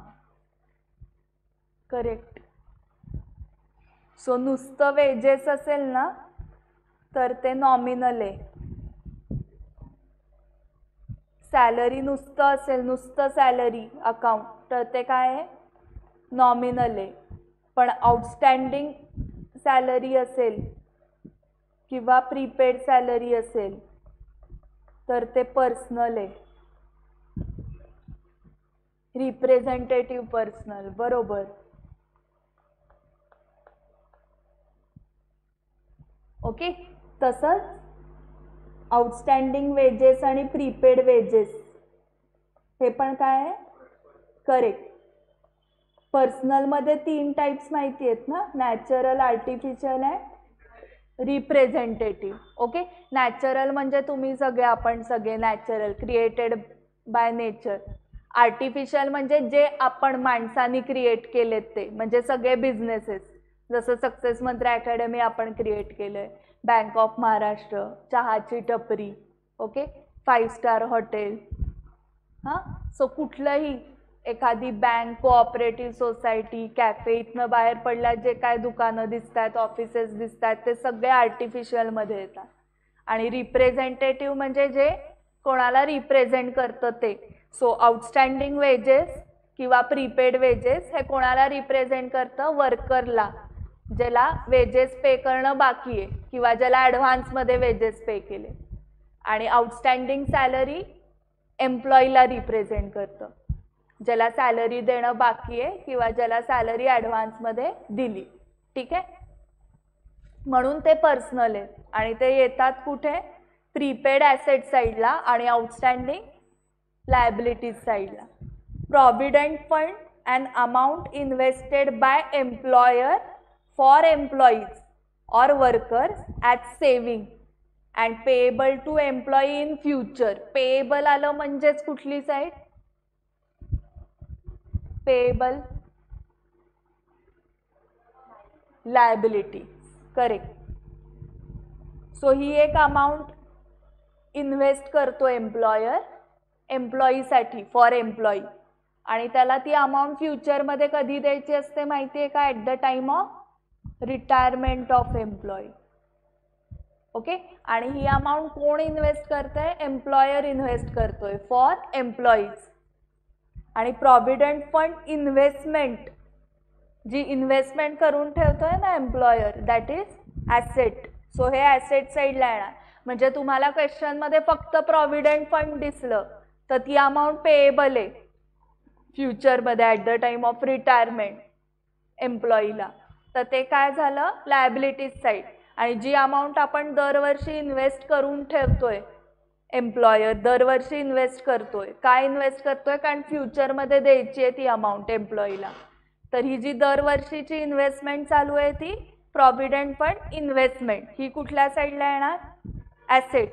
करेक्ट. सो नुसतं वेजेस असेल ना तर ते नॉमिनल आहे. सॅलरी नुसतं असेल, नुसतं सॅलरी अकाउंट, तर ते काय आहे, नॉमिनल आहे. पण आउटस्टँडिंग सॅलरी असेल किंवा प्रीपेड सॅलरी असेल तर ते पर्सनल आहे, रिप्रेझेंटेटिव्ह पर्सनल. बरोबर. ओके, तसंच आउटस्टँडिंग वेजेस आणि प्रीपेड वेजेस हे पण काय आहे, करेक्ट. पर्सनलमध्ये 3 टाइप्स माहिती आहेत ना, natural, artificial and representative. Okay, natural म्हणजे तुम्ही सगळे, आपण सगळे natural, created by nature. Artificial म्हणजे जे आपण माणसांनी क्रिएट केलेत ते, म्हणजे सगळे बिझनेसेस, जसं सक्सेस मंत्र अकॅडमी आपण क्रिएट केलंय, बँक ऑफ महाराष्ट्र, चहाची टपरी, ओके, 5 स्टार हॉटेल. हां, सो कुठलंही, एखादी बँक, कोऑपरेटिव्ह सोसायटी, कॅफे, इथनं बाहेर पडल्यात जे काय दुकानं दिसतात, ऑफिसेस दिसतात, ते सगळे आर्टिफिशियलमध्ये येतात. आणि रिप्रेझेंटेटिव्ह म्हणजे जे कोणाला रिप्रेझेंट करतं ते. सो आउटस्टँडिंग वेजेस किंवा प्रीपेड वेजेस हे कोणाला रिप्रेझेंट करतं, वर्करला, ज्याला वेजेस पे करणं बाकी आहे किंवा ज्याला ॲडव्हान्समध्ये वेजेस पे केले. आणि आउटस्टँडिंग सॅलरी एम्प्लॉईला रिप्रेझेंट करतं, ज्याला सॅलरी देणं बाकी आहे किंवा ज्याला सॅलरी ॲडव्हान्समध्ये दिली. ठीक आहे, म्हणून ते पर्सनल आहे. आणि ते येतात कुठे, प्रीपेड ॲसेट साईडला आणि आउटस्टँडिंग लायबिलिटीज साईडला. Provident fund and amount invested by employer for employees और workers as saving and payable to employee in future. Payable आलं म्हणजेच कुठली साईड, पेएबल लायबिलिटी, करेक्ट. सो ही एक अमाऊंट इन्व्हेस्ट करतो एम्प्लॉयर एम्प्लॉईसाठी, फॉर एम्प्लॉई, आणि त्याला ती अमाऊंट फ्युचरमध्ये कधी द्यायची असते माहिती आहे का, at the time of retirement of employee. Okay, आणि ही अमाऊंट कोण इन्व्हेस्ट करतंय, एम्प्लॉयर इन्व्हेस्ट करतोय फॉर एम्प्लॉईज. आणि प्रॉव्हिडंट फंड इन्व्हेस्टमेंट, जी इन्व्हेस्टमेंट करून ठेवतोय ना employer, that is asset. So हे ॲसेट साईडला येणार. म्हणजे तुम्हाला क्वेश्चनमध्ये फक्त प्रॉव्हिडंट फंड दिसलं तर ती अमाऊंट पेएबल आहे फ्युचरमध्ये at the time of retirement एम्प्लॉईला, तर ते काय झालं, लायबिलिटीज साईड. आणि जी अमाऊंट आपण दरवर्षी इन्व्हेस्ट करून ठेवतोय, एम्प्लॉयर दरवर्षी इन्व्हेस्ट करतोय, काय इन्व्हेस्ट करतोय, कारण फ्युचरमध्ये द्यायची आहे ती अमाऊंट एम्प्लॉईला, तर ही जी दरवर्षीची इन्व्हेस्टमेंट चालू आहे ती प्रॉव्हिडंट फंड इन्व्हेस्टमेंट, ही कुठल्या साईडला येणार, ॲसेट.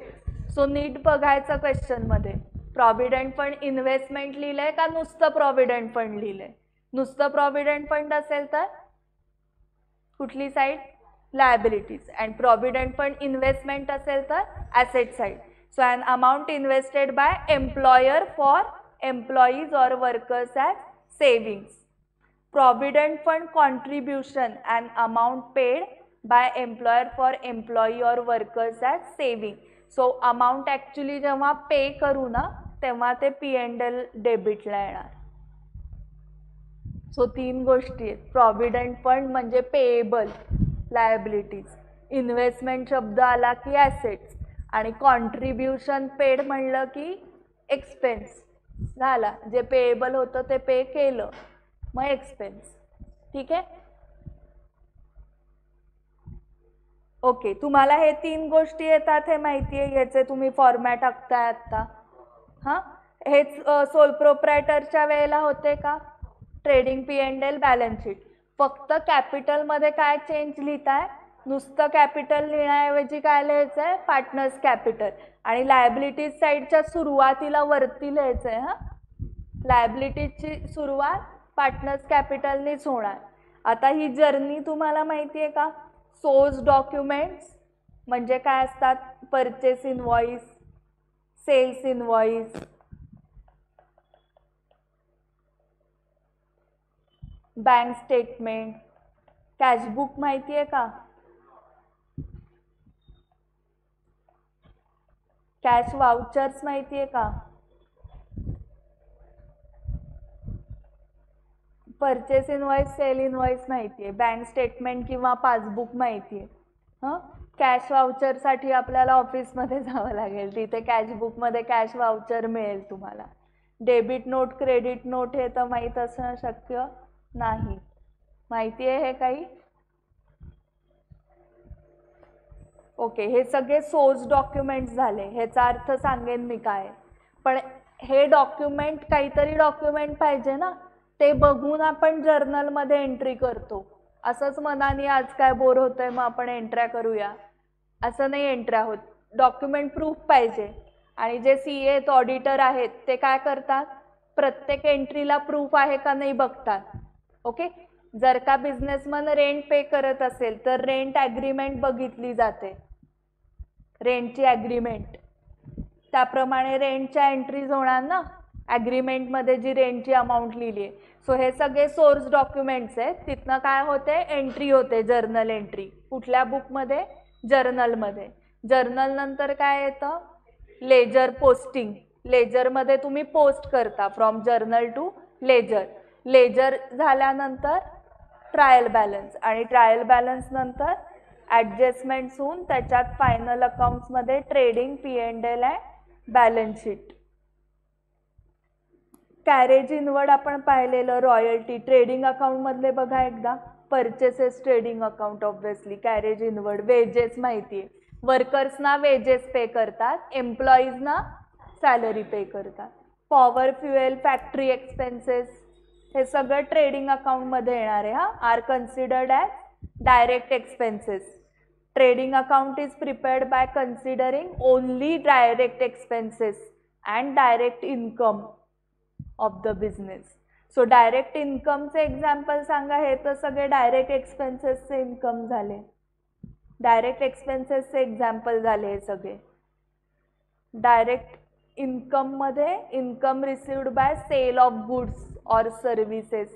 सो नीट बघायचं क्वेश्चनमध्ये, प्रॉव्हिडंट फंड इन्व्हेस्टमेंट लिहिलंय का नुसतं प्रॉव्हिडंट फंड लिहिलंय. नुसतं प्रॉव्हिडंट फंड असेल तर कुठली साईड, liabilities, and provident fund investment असेल तर asset side. So an amount invested by employer for employees और workers as savings. Provident fund contribution, an amount paid by employer for employee or workers as saving. So amount actually जेव्हा पे करू ना तेव्हा ते P&L डेबिटला येणार. सो 3 गोष्टी आहेत. प्रॉव्हिडंट फंड म्हणजे पेएबल लायबिलिटीज, इन्व्हेस्टमेंट शब्द आला की ॲसेट्स, आणि कॉन्ट्रीब्युशन पेड म्हणलं की एक्सपेन्स झाला. जे पेएबल होतं ते पे केलं, मग एक्सपेन्स. ठीक आहे. ओके, तुम्हाला हे 3 गोष्टी येतात हे माहिती आहे. याचे तुम्ही फॉर्मॅट आखताय आत्ता. हां, हेच सोल प्रोप्रायटरच्या वेळेला होते का? Trading P&L balance sheet. फक्त कॅपिटलमध्ये काय चेंज लिहिताय? नुसतं कॅपिटल लिहिण्याऐवजी काय लिहायचं आहे? Partners capital. आणि लायबिलिटीज साईडच्या सुरुवातीला वरती लिहायचं आहे. हां, लायबिलिटीजची सुरुवात पार्टनर्स कॅपिटलनीच होणार. आता ही जर्नी तुम्हाला माहिती आहे का? सोर्स डॉक्युमेंट्स म्हणजे काय असतात? Purchase invoice, sales invoice, bank statement, cashbook माहिती आहे का? कॅश वाउचर्स माहिती आहे का? परचेस इनवॉइस, सेल इनवॉइस माहिती आहे, बँक स्टेटमेंट किंवा पासबुक माहिती आहे. हां, कॅश वाउचरसाठी आपल्याला ऑफिसमध्ये जावं लागेल, तिथे कॅशबुकमध्ये कॅश वाउचर मिळेल तुम्हाला. डेबिट नोट, क्रेडिट नोट हे तर माहीत असणं शक्य नाही. माहिती आहे हे काही? ओके, हे सगळे सोर्स डॉक्युमेंट्स झाले. ह्याचा अर्थ सांगेन मी काय. पण हे डॉक्युमेंट, काहीतरी डॉक्युमेंट पाहिजे ना, ते बघून आपण जर्नलमध्ये एंट्री करतो. असंच मनाने आज काय बोर होतंय मग आपण एंट्र्या करूया, असं नाही एंट्र्या होत. डॉक्युमेंट प्रूफ पाहिजे. आणि जे CA ऑडिटर आहेत ते काय करतात? प्रत्येक एंट्रीला प्रूफ आहे का नाही बघतात. ओके, जर का बिझनेसमन रेंट पे करत असेल तर रेंट ॲग्रीमेंट बघितली जाते, रेंटची ॲग्रीमेंट. त्याप्रमाणे रेंटच्या एंट्रीज होणार ना ॲग्रीमेंटमध्ये जी रेंटची अमाऊंट लिहिली आहे. सो हे सगळे सोर्स डॉक्युमेंट्स आहेत. तिथनं काय होते? एंट्री होते, जर्नल एंट्री. कुठल्या बुकमध्ये? जर्नलमध्ये. जर्नल नंतर काय येतं? Ledger posting. लेजरमध्ये तुम्ही पोस्ट करता from journal to ledger. Ledger झाल्यानंतर ट्रायल बॅलन्स, आणि ट्रायल बॅलन्स नंतर ॲडजस्टमेंट्स होऊन त्याच्यात फायनल अकाउंट्समध्ये ट्रेडिंग P&L आहे, बॅलन्स शीट. कॅरेज इनवर्ड आपण पाहिलेलं, रॉयल्टी. ट्रेडिंग अकाउंटमधले बघा एकदा. Purchases trading account obviously, carriage inward. Wedges माहिती आहे, वर्कर्सना वेजेस पे करतात, एम्प्लॉईजना सॅलरी पे करतात. पॉवर, फ्युएल, फॅक्टरी एक्सपेन्सेस हे सगळं ट्रेडिंग अकाउंटमध्ये येणार आहे. हां, are considered as direct expenses. Trading account is prepared by considering only direct expenses and direct income of the business. So direct income चे example सांगा. हे तर सगळे direct expenses चे income झाले, direct expenses चे example झाले हे सगळे. Direct income मध्ये income received by sale of goods or services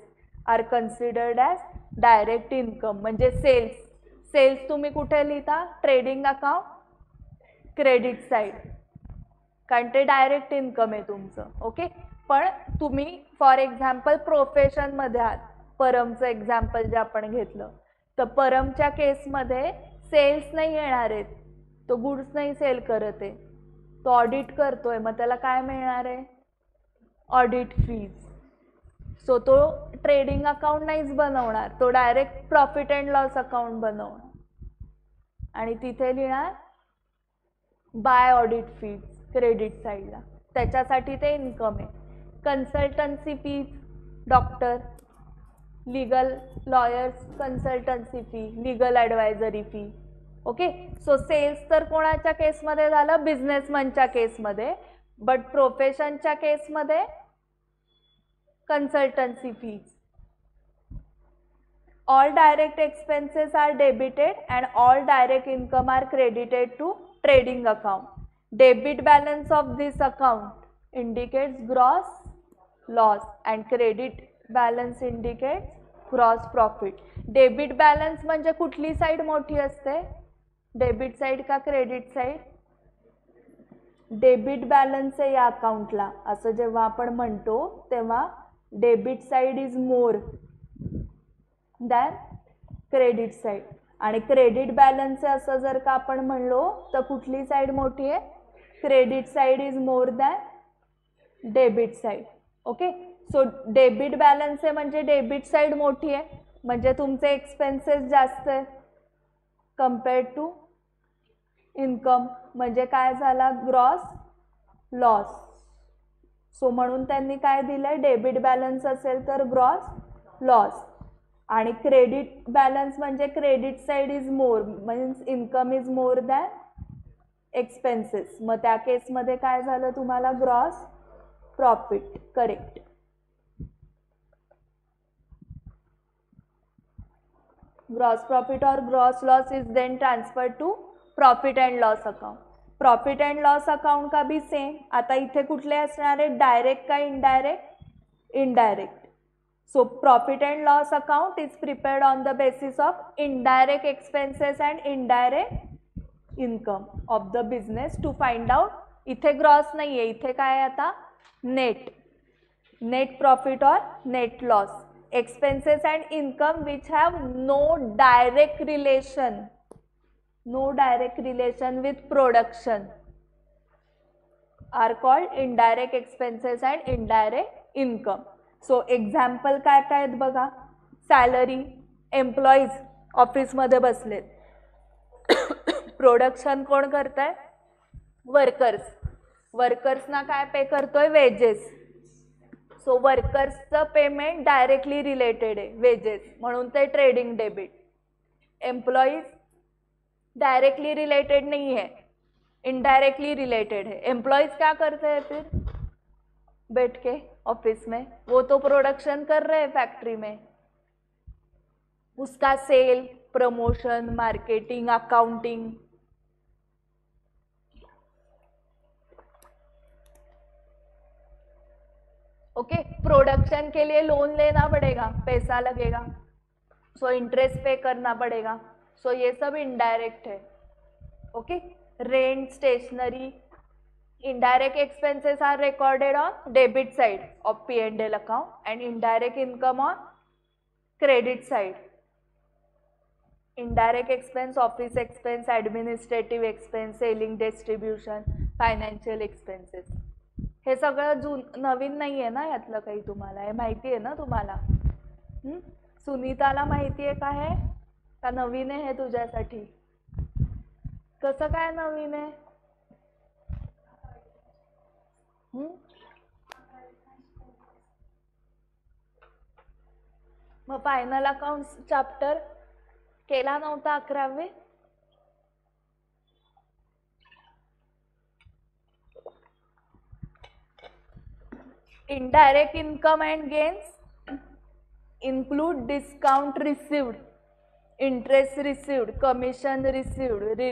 are considered as direct income. म्हणजे सेल्स. सेल्स तुम्ही कुठे लिहिता? ट्रेडिंग अकाउंट, क्रेडिट साईड, कारण ते डायरेक्ट इन्कम आहे तुमचं. ओके, पण तुम्ही फॉर एक्झाम्पल प्रोफेशनमध्ये आहात. परमचं एक्झाम्पल जे आपण घेतलं, तर परमच्या केसमध्ये सेल्स नाही येणार आहेत, तो गुड्स नाही सेल करत आहे, तो ऑडिट करतोय. मग त्याला काय मिळणार आहे? Audit fees. सो तो ट्रेडिंग अकाउंट नाहीच बनवणार, तो direct profit and loss account बनवणार आणि तिथे लिहिणार बाय ऑडिट फीज क्रेडिट साईडला. त्याच्यासाठी ते इन्कम आहे. Consultancy fees, doctor, legal lawyers consultancy fee, legal advisory fee. Okay, so cells तर कोणाच्या केसमध्ये झालं? बिझनेसमनच्या केसमध्ये. बट प्रोफेशनच्या केसमध्ये consultancy fees. All direct expenses are debited and all direct income are credited to trading account. Debit balance of this account indicates gross loss and credit balance indicates gross profit. Debit balance म्हणजे कुठली साईड मोठी असते? डेबिट साईड का क्रेडिट साईड? डेबिट बॅलन्स आहे या अकाउंटला असं जेव्हा आपण म्हणतो तेव्हा debit side is more than credit side. आणि क्रेडिट बॅलन्स आहे असं जर का आपण म्हणलो तर कुठली साइड मोठी आहे? Credit side is more than debit side. Okay, so debit balance आहे म्हणजे डेबिट साइड मोठी आहे म्हणजे तुमचे एक्सपेन्सेस जास्त आहे कंपेअर्ड टू इन्कम. म्हणजे काय झाला? Gross loss. सो म्हणून त्यांनी काय दिलंय? डेबिट बॅलन्स असेल तर ग्रॉस लॉस. आणि क्रेडिट बॅलन्स म्हणजे credit side is more means income is more than expenses. मग त्या केसमध्ये काय झालं तुम्हाला? Gross profit. Correct. Gross profit और gross loss is then transfer to profit and loss account. Profit and loss account का भी सेम. आता इथे कुठले असणार आहे? डायरेक्ट का indirect? Indirect. So profit and loss account is prepared on the basis of indirect expenses and indirect income of the business to find out. इथे ग्रॉस नाही आहे, इथे काय आहे आता? नेट. नेट प्रॉफिट और net loss. Expenses and income which have no direct relation with production are called indirect expenses and indirect income. So example काय काय आहेत बघा. सॅलरी, एम्प्लॉईज ऑफिसमध्ये बसलेत. प्रोडक्शन कोण करताय? वर्कर्स. वर्कर्सना काय पे करतोय? वेजेस. सो वर्कर्सचं पेमेंट डायरेक्टली रिलेटेड आहे वेजेस म्हणून ते trading debit. Employees directly related नहीं है, इनडायरेक्टली रिलेटेड है. एम्प्लॉयज क्या करते हैं फिर बैठ के ऑफिस में? वो तो प्रोडक्शन कर रहे हैं फैक्ट्री में. उसका sale, promotion, marketing, accounting. Okay, production के लिए लोन लेना पड़ेगा, पैसा लगेगा, सो इंटरेस्ट पे करना पड़ेगा. सो ये सब इनडायरेक्ट है. Okay, rent, stationery. Indirect expenses are recorded on debit side of P&L account and indirect income on credit side. Indirect expense, office expense, administrative expense, selling, distribution, financial expenses. हे सगळं नवीन नाही आहे ना यातलं काही? तुम्हाला हे माहिती आहे ना तुम्हाला? सुनीताला माहिती आहे का हे? का नवीन आहे हे तुझ्यासाठी? कसं काय नवीन आहे? मग फायनल अकाउंट्स चॅप्टर केला नव्हता 11वी? Indirect income and gains include discount received, interest received, commission received,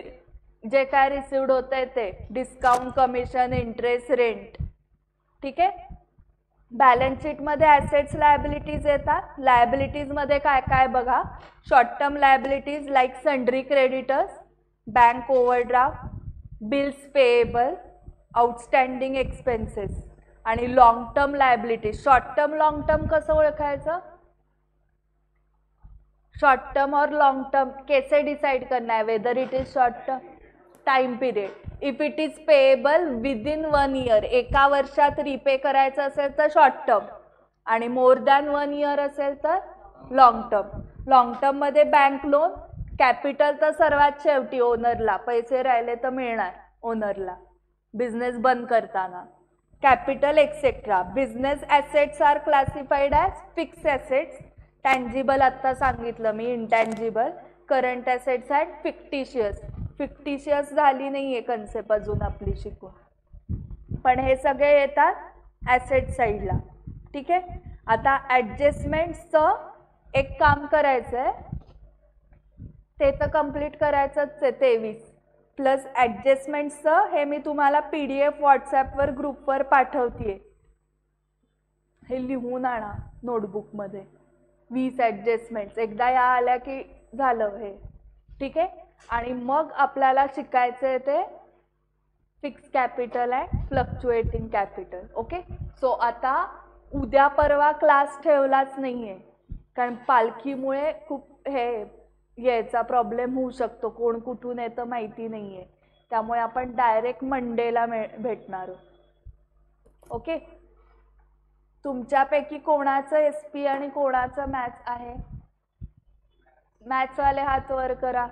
जे काय रिसिव्ड होत आहे ते डिस्काउंट, कमिशन, इंटरेस्ट, रेंट. ठीक आहे. बॅलन्स शीट मध्ये ॲसेट्स, लायबिलिटीज येतात. लायबिलिटीज मध्ये काय काय बघा. Short term liabilities like sundry creditors, bank overdraft, bills payable, outstanding expenses. आणि long term liabilities. Short term, long term कसं ओळखायचं? शॉर्ट टर्म और लॉन्ग टर्म कैसे डिसाइड करना है whether it is short term? Time period. If it is payable within 1 year, एका वर्षात रिपे करायचं असेल तर शॉर्ट टर्म, आणि मोर दॅन 1 year असेल तर लॉंग टर्म. लॉंग टर्म मध्ये बँक लोन, कॅपिटल तर सर्वात शेवटी ओनरला, पैसे राहिले तर मिळणार ओनरला बिझनेस बंद करताना. Capital etcetera. Business assets are classified as fixed assets. Tangible आत्ता सांगितलं मी, intangible. Current assets and fictitious. Fictitious झाली नाही आहे कन्सेप्ट अजून आपली शिकून, पण हे सगळे येतात ॲसेट साईडला. ठीक आहे. आता ॲडजस्टमेंट्सचं एक काम करायचं आहे, ते तर कंप्लीट करायचंच आहे. 23 प्लस ॲडजस्टमेंट्सचं हे मी तुम्हाला PDF व्हॉट्सॲपवर ग्रुपवर पाठवते. हे लिहून आणा नोटबुकमध्ये. 20 ॲडजस्टमेंट्स एकदा या आल्या की झालं हे. ठीक आहे. आणि मग आपल्याला शिकायचं आहे ते fix capital and fluctuating capital. Okay. So आता उद्या परवा क्लास ठेवलाच नाहीये कारण पालखीमुळे खूप यायचा प्रॉब्लेम होऊ शकतो, कोण कुठून येतं माहिती नाहीये, त्यामुळे आपण डायरेक्ट मंडेला भेटणार. ओके. तुमच्यापैकी कोणाचं एसपी आणि कोणाचं मॅथ्स आहे? मॅथ्सवाले हात वर करा.